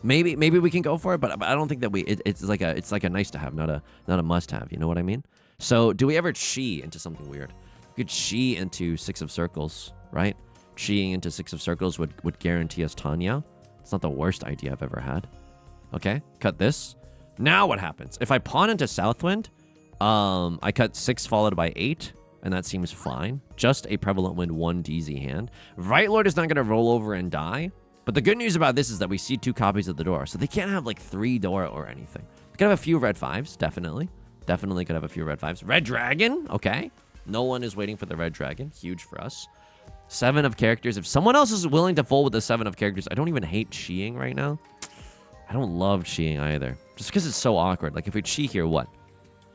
maybe we can go for it, but I don't think that it's like a nice to have, not a must have, you know what I mean? So do we ever chi into something weird? We could chi into 6 of circles, right? Chiing into 6 of circles would guarantee us Tanya. It's not the worst idea I've ever had. Okay, cut this. Now what happens? If I pawn into Southwind, I cut 6 followed by 8, and that seems fine. Just a prevalent wind 1 DZ hand. Right Lord is not going to roll over and die, but the good news about this is that we see 2 copies of the Dora, so they can't have like 3 Dora or anything. We could have a few red 5s, definitely. Definitely could have a few red 5s. Red Dragon, okay. No one is waiting for the Red Dragon. Huge for us. 7 of characters. If someone else is willing to fold with the 7 of characters, I don't even hate chiing right now. I don't love chiing either. Just because it's so awkward. Like, if we chi here, what?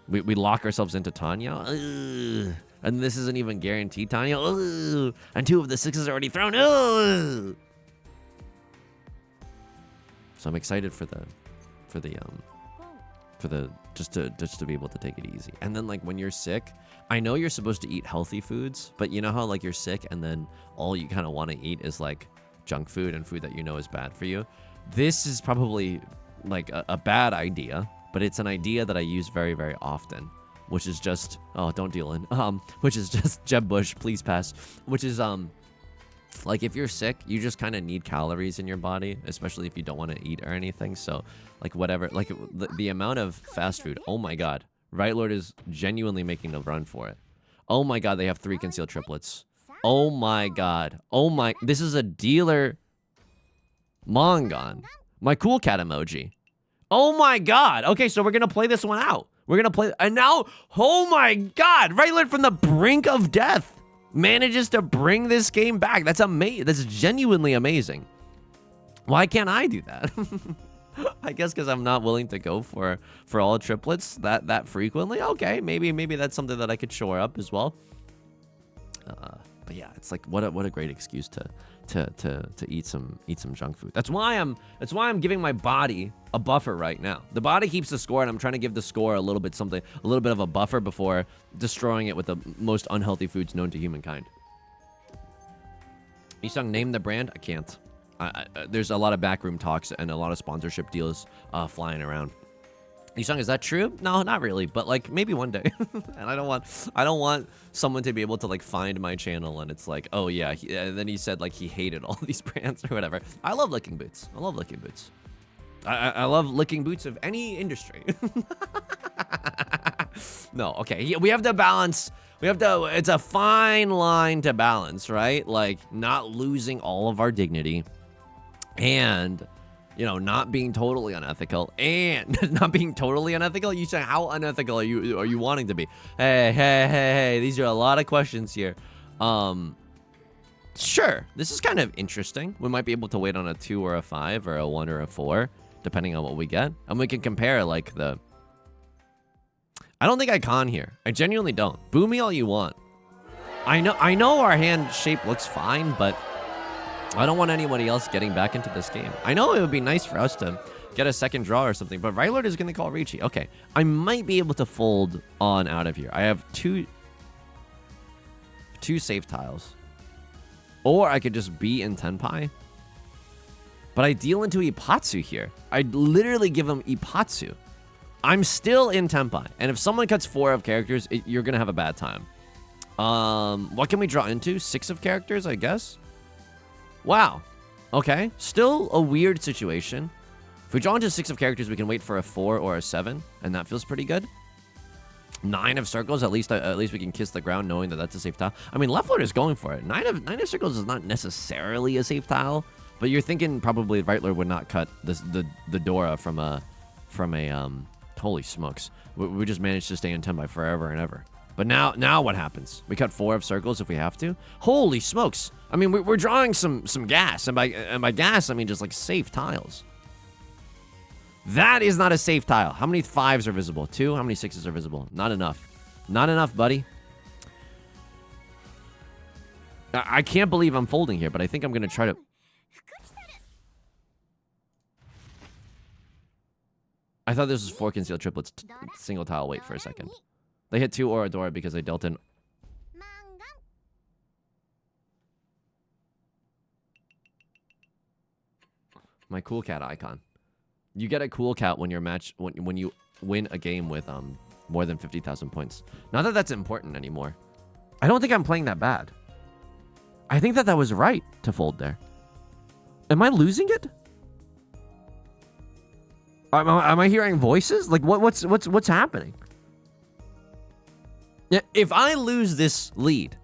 We lock ourselves into Tanya? Ugh. And this isn't even guaranteed Tanya? Ugh. And 2 of the 6s are already thrown? Ugh. So I'm excited for just to be able to take it easy. And then, like, when you're sick, I know you're supposed to eat healthy foods, but you know how, like, you're sick and then all you kind of want to eat is like junk food and food that you know is bad for you. This is probably like a bad idea, but it's an idea that I use very often, which is just don't deal in which is just Jeb Bush, please pass, which is like, if you're sick, you just kind of need calories in your body, especially if you don't want to eat or anything. So, like, whatever, like, the amount of fast food. Oh my god, Right Lord is genuinely making a run for it. Oh my god, they have 3 concealed triplets. Oh my god. Oh my, this is a dealer Mongon. My cool cat emoji. Oh my god. Okay, so we're gonna play this one out. We're gonna play, and now, oh my god, Right Lord from the brink of death manages to bring this game back. That's amazing. That's genuinely amazing. Why can't I do that? I guess because I'm not willing to go for all triplets that frequently. Okay, maybe that's something that I could shore up as well. But yeah, it's like what a great excuse to eat some junk food. That's why I'm giving my body a buffer right now. The body keeps the score, and I'm trying to give the score a little bit of a buffer before destroying it with the most unhealthy foods known to humankind. Yusong, name the brand? I can't. There's a lot of backroom talks and a lot of sponsorship deals flying around. Yusong, is that true? No, not really, but like maybe one day. And I don't want someone to be able to like find my channel and it's like, oh yeah, and then he said like he hated all these brands or whatever. I love licking boots. I love licking boots. I love licking boots of any industry. No, okay, we have to balance. It's a fine line to balance, right? Like not losing all of our dignity and, you know, not being totally unethical and not being totally unethical. You say, how unethical are you wanting to be? Hey, these are a lot of questions here. Sure, this is kind of interesting. We might be able to wait on a 2 or a 5 or a 1 or a 4, depending on what we get. And we can compare like I don't think I con here. I genuinely don't. Boo me all you want. I know our hand shape looks fine, but I don't want anybody else getting back into this game. I know it would be nice for us to get a second draw or something, but Riichi is going to call Riichi. Okay, I might be able to fold on out of here. I have two safe tiles. Or I could just be in Tenpai. But I deal into Ippatsu here. I literally give him Ippatsu. I'm still in Tenpai. And if someone cuts 4 of characters, you're going to have a bad time. What can we draw into? 6 of characters, I guess? Wow. Okay. Still a weird situation. If we draw into 6 of characters, we can wait for a 4 or a 7, and that feels pretty good. 9 of circles, at least we can kiss the ground knowing that that's a safe tile. I mean, left lord is going for it. 9 of circles is not necessarily a safe tile, but you're thinking probably right lord would not cut the Dora from a holy smokes. We just managed to stay in 10 by forever and ever. But now what happens? We cut 4 of circles if we have to. Holy smokes! I mean, we're drawing some gas, and by gas I mean just like safe tiles. That is not a safe tile. How many 5s are visible? 2. How many 6s are visible? Not enough. Not enough, buddy. I can't believe I'm folding here, but I think I'm gonna try to. I thought this was 4 concealed triplets. Single tile. Wait for a second. They hit 2 Oradora because they dealt in. My cool cat icon. You get a cool cat when when you win a game with more than 50,000 points. Not that that's important anymore. I don't think I'm playing that bad. I think that was right to fold there. Am I losing it? Am I hearing voices? Like what's happening? Yeah, if I lose this lead,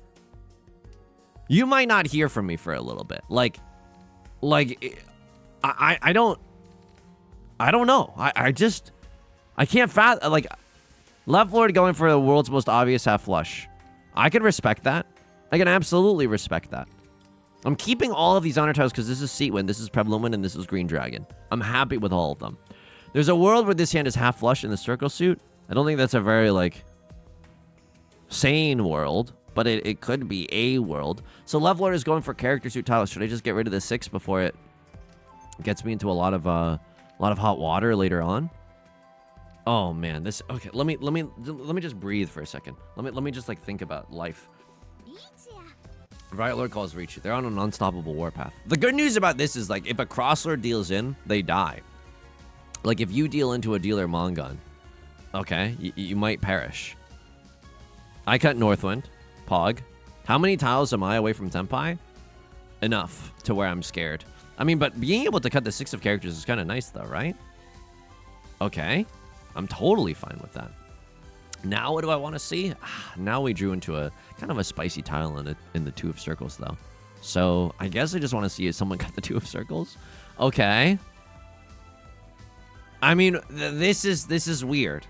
you might not hear from me for a little bit. Like I don't know. I can't fathom, like, left lord going for the world's most obvious half flush. I can respect that. I can absolutely respect that. I'm keeping all of these honor tiles because this is Seatwind, this is Preblumen, and this is Green Dragon. I'm happy with all of them. There's a world where this hand is half flush in the circle suit. I don't think that's a very, like, sane world, but it could be a world. So left lord is going for character suit tiles. Should I just get rid of the 6 before it gets me into a lot of hot water later on? Oh man, this. Okay, let me just breathe for a second. Let me just like think about life. Right lord calls Riichi. They're on an unstoppable warpath. The good news about this is, like, if a crosslord deals in, they die. Like, if you deal into a dealer Mongun, okay, you might perish. I cut Northwind, Pog. How many tiles am I away from Tenpai? Enough to where I'm scared. I mean, but being able to cut the 6 of characters is kind of nice, though, right? Okay. I'm totally fine with that. Now, what do I want to see? Now we drew into a kind of a spicy tile in the 2 of circles, though. So I guess I just want to see if someone cut the 2 of circles. Okay. I mean, this is weird.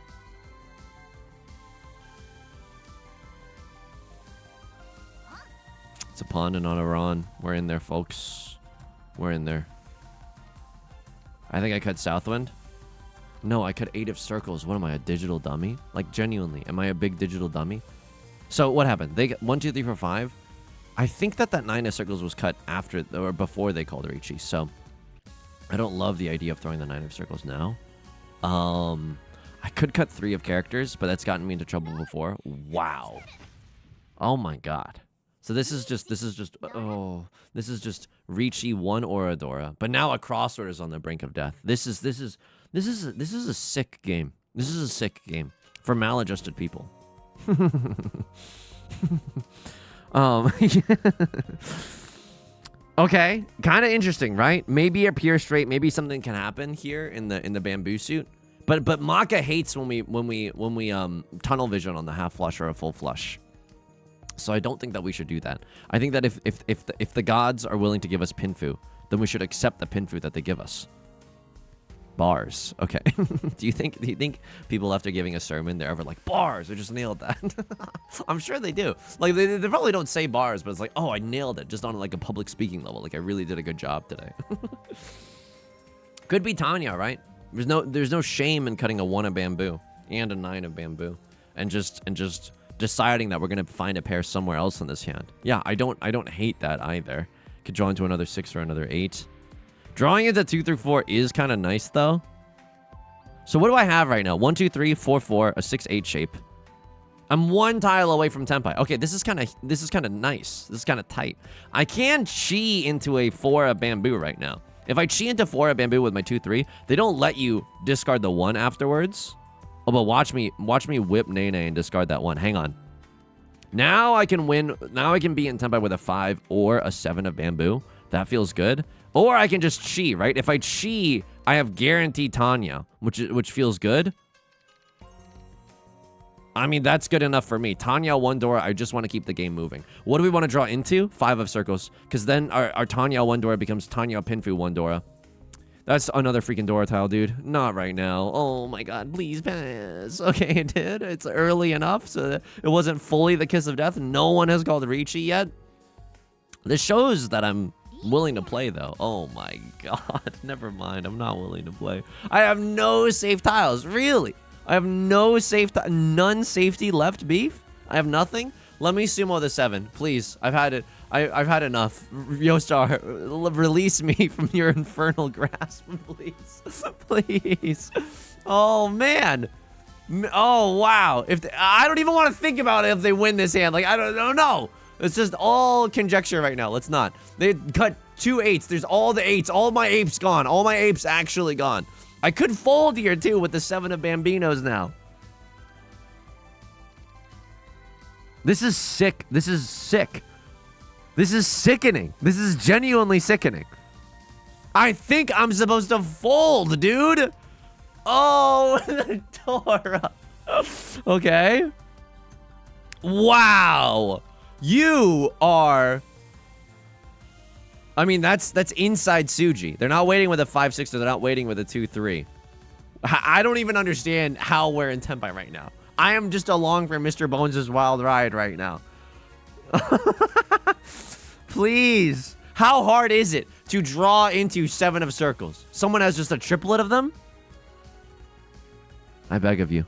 It's a pawn and not a Ron. We're in there, folks. We're in there. I think I cut Southwind. No, I cut 8 of circles. What am I, a digital dummy? Like, genuinely, am I a big digital dummy? So what happened? They got 1, 2, 3, 4, 5. I think that 9 of circles was cut after or before they called Riichi. So I don't love the idea of throwing the 9 of circles now. I could cut 3 of characters, but that's gotten me into trouble before. Wow. Oh my god. So this is just Riichi 1 Oradora, but now a crossword is on the brink of death. This is a sick game. This is a sick game for maladjusted people. Okay, kind of interesting, right? Maybe a pure straight, maybe something can happen here in the bamboo suit. But Maka hates when we tunnel vision on the half flush or a full flush. So I don't think that we should do that. I think that if the gods are willing to give us Pinfu, then we should accept the Pinfu that they give us. Bars. Okay. Do you think people after giving a sermon they're ever like bars? I just nailed that. I'm sure they do. Like they probably don't say bars, but it's like, oh, I nailed it, just on like a public speaking level. Like I really did a good job today. Could be Tanya, right? There's no shame in cutting a 1 of bamboo and a 9 of bamboo, and just deciding that we're gonna find a pair somewhere else in this hand. Yeah, I don't hate that either. Could draw into another 6 or another 8. Drawing into 2 through 4 is kind of nice though. So what do I have right now? 1, 2, 3, 4, 4, a 6, 8 shape. I'm 1 tile away from Tenpai. Okay, this is kind of nice. This is kind of tight. I can chi into a 4 of bamboo right now. If I chi into 4 of bamboo with my 2, 3, they don't let you discard the 1 afterwards. Oh, but watch me whip Nene and discard that 1. Hang on. Now I can win. Now I can be in Tenpai with a 5 or a 7 of bamboo. That feels good. Or I can just chi, right? If I chi, I have guaranteed Tanya, which feels good. I mean, that's good enough for me. Tanya 1 Dora, I just want to keep the game moving. What do we want to draw into? 5 of circles. Because then our Tanya 1 Dora becomes Tanya Pinfu 1 Dora. That's another freaking Dora tile, dude. Not right now. Oh my god, please pass. Okay, it did. It's early enough so that it wasn't fully the kiss of death. No one has called Riichi yet. This shows that I'm willing to play, though. Oh my god. Never mind. I'm not willing to play. I have no safe tiles. Really? I have no safe, none safety left, beef? I have nothing? Let me sumo the 7, please. I've had it. I've had enough. Yostar, release me from your infernal grasp, please. Please. Oh, man. Oh, wow. I don't even want to think about it if they win this hand. Like, I don't know. It's just all conjecture right now. Let's not. They cut 2 8s. There's all the 8s. All my apes gone. All my apes actually gone. I could fold here, too, with the 7 of Bambinos now. This is sick. This is sick. This is sickening. This is genuinely sickening. I think I'm supposed to fold, dude. Oh, the Dora. Okay. Wow. You are... I mean, that's inside Suji. They're not waiting with a 5-6. They're not waiting with a 2-3. I don't even understand how we're in Tenpai right now. I am just along for Mr. Bones' wild ride right now. Please. How hard is it to draw into 7 of circles? Someone has just a triplet of them? I beg of you.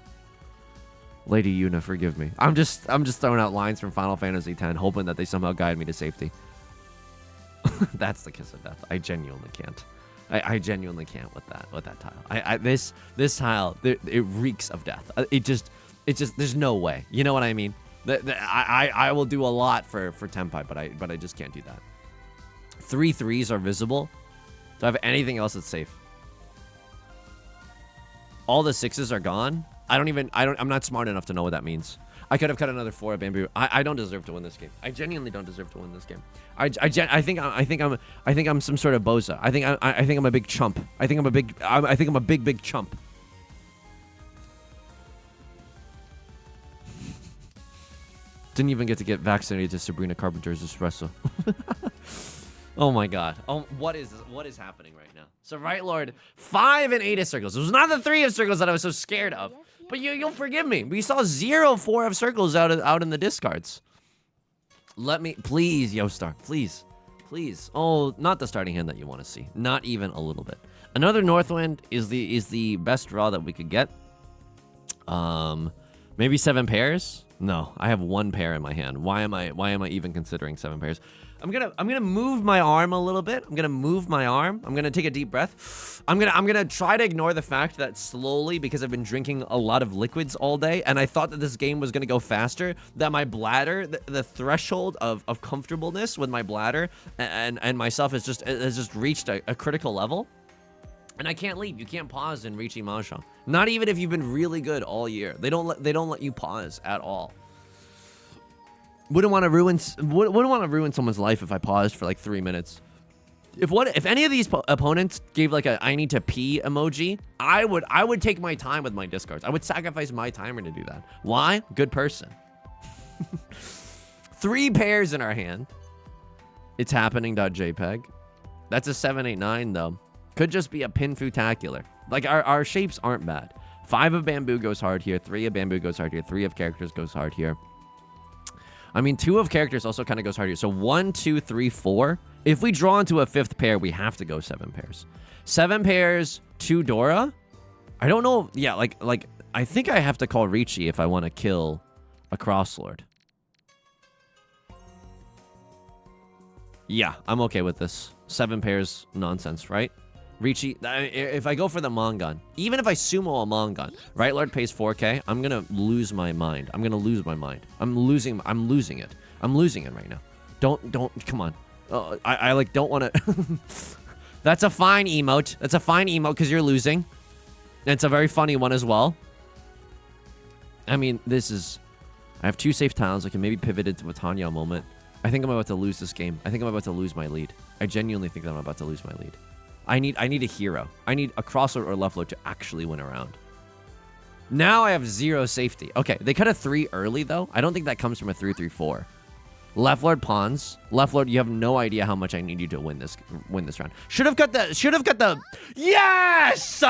Lady Yuna, forgive me. I'm just throwing out lines from Final Fantasy X, hoping that they somehow guide me to safety. That's the kiss of death. I genuinely can't. I genuinely can't with that tile. This tile, it reeks of death. It just there's no way. You know what I mean? I will do a lot for Tenpai, but I just can't do that. 3 3s are visible. Do I have anything else that's safe? All the 6s are gone. I'm not smart enough to know what that means. I could have cut another 4 of bamboo. I don't deserve to win this game. I genuinely don't deserve to win this game. I think I'm some sort of boza. I think I'm a big chump. I think I'm a big chump. Didn't even get to get vaccinated to Sabrina Carpenter's espresso. Oh my god. Oh, what is happening right now? So Right Lord, 5 and 8 of circles. It was not the 3 of circles that I was so scared of. But you'll forgive me. We saw 0 4 of circles out in the discards. Let me, please, Yostar, please. Oh, not the starting hand that you want to see. Not even a little bit. Another Northwind is the best draw that we could get. Maybe 7 pairs. No, I have 1 pair in my hand. Why am I even considering 7 pairs? I'm gonna move my arm a little bit. I'm gonna move my arm. I'm gonna take a deep breath. I'm gonna try to ignore the fact that slowly, because I've been drinking a lot of liquids all day, and I thought that this game was gonna go faster, that my bladder, the threshold of comfortableness with my bladder and myself has just reached a critical level. And I can't leave. You can't pause in Riichi Mahjong. Not even if you've been really good all year. They don't let you pause at all. Wouldn't want to ruin someone's life if I paused for like 3 minutes. If any of these opponents gave like a I need to pee emoji, I would take my time with my discards. I would sacrifice my timer to do that. Why? Good person. 3 pairs in our hand. It's happening.jpg. That's a 789 though. Could just be a pin-futacular. Like, our shapes aren't bad. 5 of bamboo goes hard here. 3 of bamboo goes hard here. 3 of characters goes hard here. I mean, 2 of characters also kind of goes hard here. So 1, 2, 3, 4. If we draw into a 5th pair, we have to go 7 pairs. 7 pairs, 2 Dora. I don't know. Yeah, like I think I have to call Riichi if I want to kill a Crosslord. Yeah, I'm okay with this. 7 pairs nonsense, right? Riichi, if I go for the Mongon, even if I sumo a Mongon, Right Lord pays 4K, I'm gonna lose my mind. I'm gonna lose my mind. I'm losing it. I'm losing it right now. Don't, come on. I like, don't want to. That's a fine emote. That's a fine emote because you're losing. And it's a very funny one as well. I mean, I have 2 safe tiles. I can maybe pivot into a Tanya moment. I think I'm about to lose this game. I think I'm about to lose my lead. I genuinely think that I'm about to lose my lead. I need a hero. I need a crosser or left lord to actually win a round. Now I have 0 safety. Okay, they cut a 3 early though. I don't think that comes from a 3-3-4. Left lord pawns. Left lord, you have no idea how much I need you to win this round. Should have got the. Yes!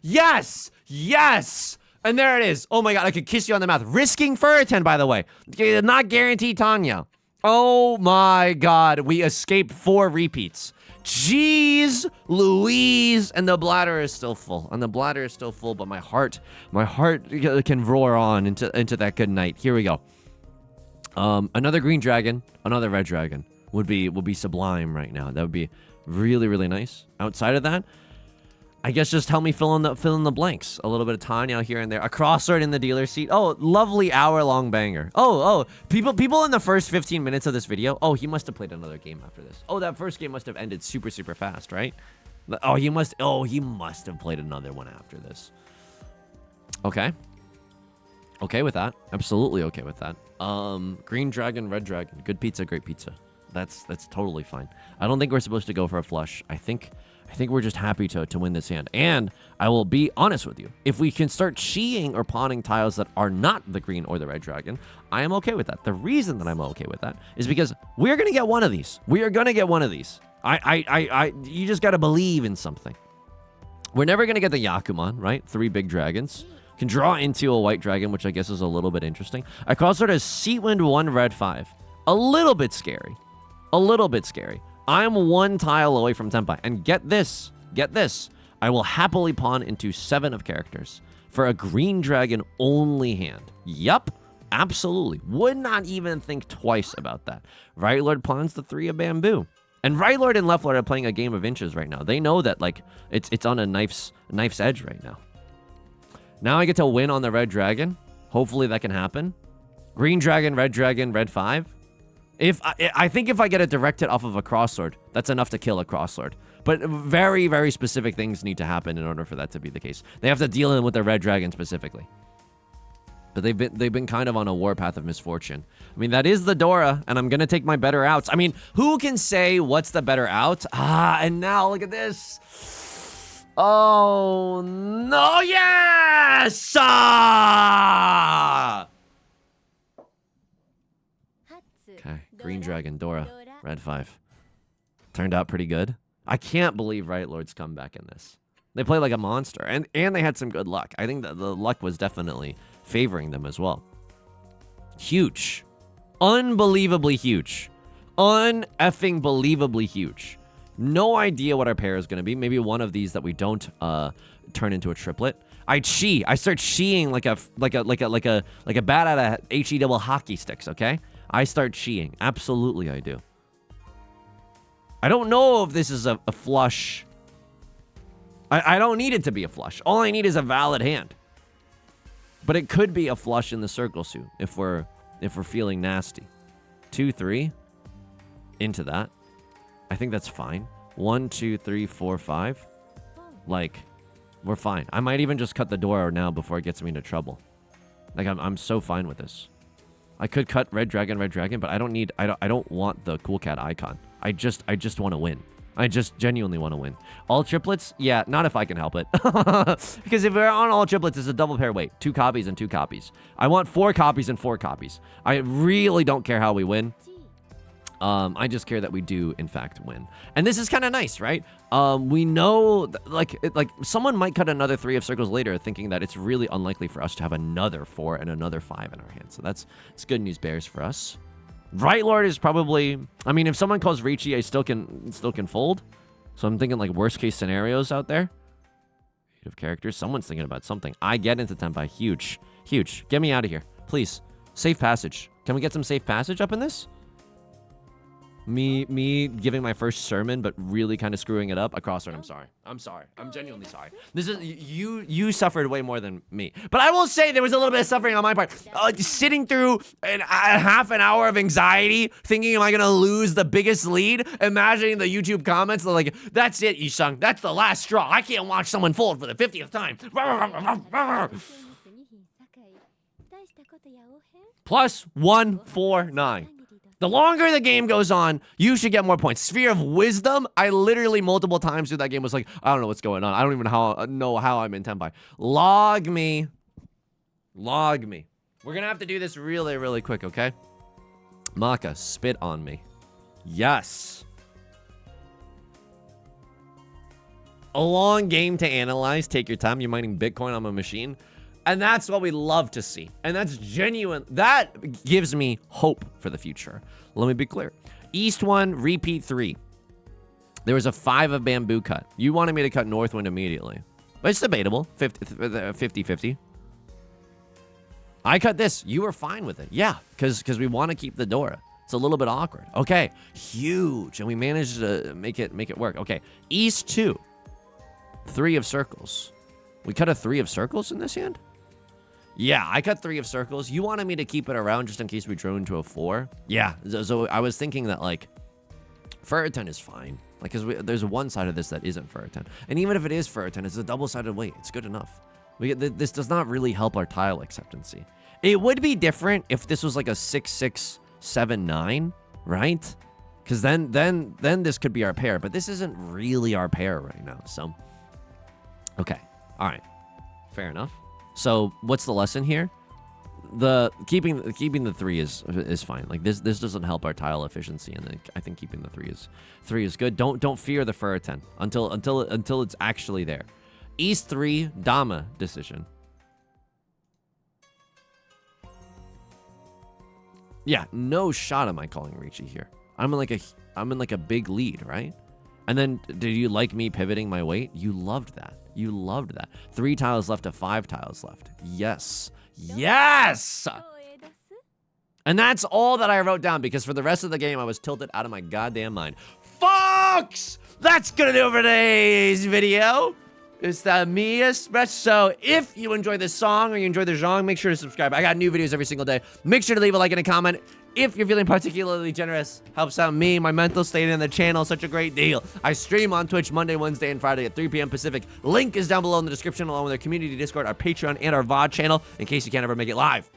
Yes! Yes! And there it is. Oh my god, I could kiss you on the mouth. Risking Furritan, by the way. Not guaranteed Tanya. Oh my god, we escaped 4 repeats. Jeez Louise, and the bladder is still full. But my heart can roar on into that good night. Here we go. Another green dragon, another red dragon would be sublime right now. That would be really, really nice. Outside of that, I guess just help me fill in the blanks. A little bit of Tanya here and there. A crossword in the dealer seat. Oh, lovely hour-long banger. Oh, people in the first 15 minutes of this video. Oh, he must have played another game after this. Oh, that first game must have ended super, super fast, right? Oh, he must have played another one after this. Okay. Okay with that. Absolutely okay with that. Green dragon, red dragon. Good pizza, great pizza. That's totally fine. I don't think we're supposed to go for a flush. I think we're just happy to win this hand. And I will be honest with you. If we can start cheating or pawning tiles that are not the green or the red dragon, I am okay with that. The reason that I'm okay with that is because we're going to get one of these. We are going to get one of these. You just got to believe in something. We're never going to get the Yakuman, right? 3 big dragons. Can draw into a white dragon, which I guess is a little bit interesting. I call sort of Seatwind 1 red 5. A little bit scary. I'm 1 tile away from Tenpai. And get this. I will happily pawn into 7 of characters for a green dragon only hand. Yup, absolutely. Would not even think twice about that. Right Lord pawns the 3 of bamboo. And Right Lord and Left Lord are playing a game of inches right now. They know that like it's on a knife's edge right now. Now I get to win on the red dragon. Hopefully that can happen. Green dragon, red 5. I think if I get it directed off of a crosssword, that's enough to kill a crosssword. But very, very specific things need to happen in order for that to be the case. They have to deal in with the red dragon specifically. But they've been kind of on a warpath of misfortune. I mean, that is the Dora, and I'm gonna take my better outs. I mean, who can say what's the better out? And now look at this. Oh no! Yes! Okay, green dragon, Dora, red 5. Turned out pretty good. I can't believe Right Lord's comeback in this. They play like a monster, and they had some good luck. I think that the luck was definitely favoring them as well. Huge. Unbelievably huge. Un-effing-believably huge. No idea what our pair is going to be. Maybe one of these that we don't turn into a triplet. I chi. I start chiing like a bat out of HE double hockey sticks, okay? I start chiing. Absolutely I do. I don't know if this is a flush. I don't need it to be a flush. All I need is a valid hand. But it could be a flush in the circle suit if we're feeling nasty. 2, 3. Into that. I think that's fine. 1, 2, 3, 4, 5. Like, we're fine. I might even just cut the door now before it gets me into trouble. Like, I'm so fine with this. I could cut red dragon, but I don't want the cool cat icon. I just want to win. I just genuinely want to win. All triplets? Yeah, not if I can help it. Because if we're on all triplets, it's a double pair weight. 2 copies and 2 copies. I want 4 copies and 4 copies. I really don't care how we win. I just care that we do, in fact, win. And this is kind of nice, right? We know, like someone might cut another 3 of circles later, thinking that it's really unlikely for us to have another 4 and another 5 in our hand. So it's good news bears for us. Right Lord is probably, I mean, if someone calls Riichi, I still can fold. So I'm thinking like worst case scenarios out there. Of characters, someone's thinking about something. I get into Tenpai, huge. Get me out of here, please. Safe passage. Can we get some safe passage up in this? Me giving my first sermon, but really kind of screwing it up. Across I'm sorry. I'm genuinely sorry. This is you suffered way more than me. But I will say there was a little bit of suffering on my part. Sitting through a half an hour of anxiety, thinking, am I gonna lose the biggest lead? Imagining the YouTube comments, they're like, that's it, Yusong. That's the last straw. I can't watch someone fold for the 50th time. Plus 149. The longer the game goes on, you should get more points. Sphere of Wisdom, I literally multiple times through that game was like, I don't know what's going on. I don't even know how I'm in Tenpai. Log me. We're going to have to do this really, really quick, okay? Maka, spit on me. Yes. A long game to analyze. Take your time. You're mining Bitcoin on a machine. And that's what we love to see. And that's genuine. That gives me hope for the future. Let me be clear. East 1, repeat 3. There was a 5 of bamboo cut. You wanted me to cut Northwind immediately. But it's debatable. 50-50. I cut this. You were fine with it. Yeah, because we want to keep the Dora. It's a little bit awkward. Okay, huge. And we managed to make it work. Okay, East 2. 3 of circles. We cut a 3 of circles in this hand? Yeah, I cut 3 of circles. You wanted me to keep it around just in case we drone into a 4? Yeah, so I was thinking that, like, Furriton is fine. Like, because there's one side of this that isn't Furriton. And even if it is Furriton, it's a double-sided weight. It's good enough. This does not really help our tile acceptancy. It would be different if this was like a 6-6, 7-9, right? Because then this could be our pair. But this isn't really our pair right now, so... Okay, all right. Fair enough. So what's the lesson here? Keeping the 3 is fine. Like this doesn't help our tile efficiency, and I think keeping the 3 is good. Don't fear the Furriton until it's actually there. East 3 Dama decision. Yeah, no shot am I calling Riichi here. I'm in like a big lead, right? And then did you like me pivoting my weight? You loved that. 3 tiles left to 5 tiles left. Yes. And that's all that I wrote down, because for the rest of the game, I was tilted out of my goddamn mind. Folks, that's gonna do it for today's video. It's the Me Espresso. If you enjoy this song or you enjoy the genre, make sure to subscribe. I got new videos every single day. Make sure to leave a like and a comment. If you're feeling particularly generous, helps out me, my mental state, and the channel such a great deal. I stream on Twitch Monday, Wednesday, and Friday at 3 p.m. Pacific. Link is down below in the description, along with our community Discord, our Patreon, and our VOD channel, in case you can't ever make it live.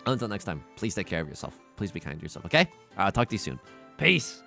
Until next time, please take care of yourself. Please be kind to yourself, okay? I'll talk to you soon. Peace.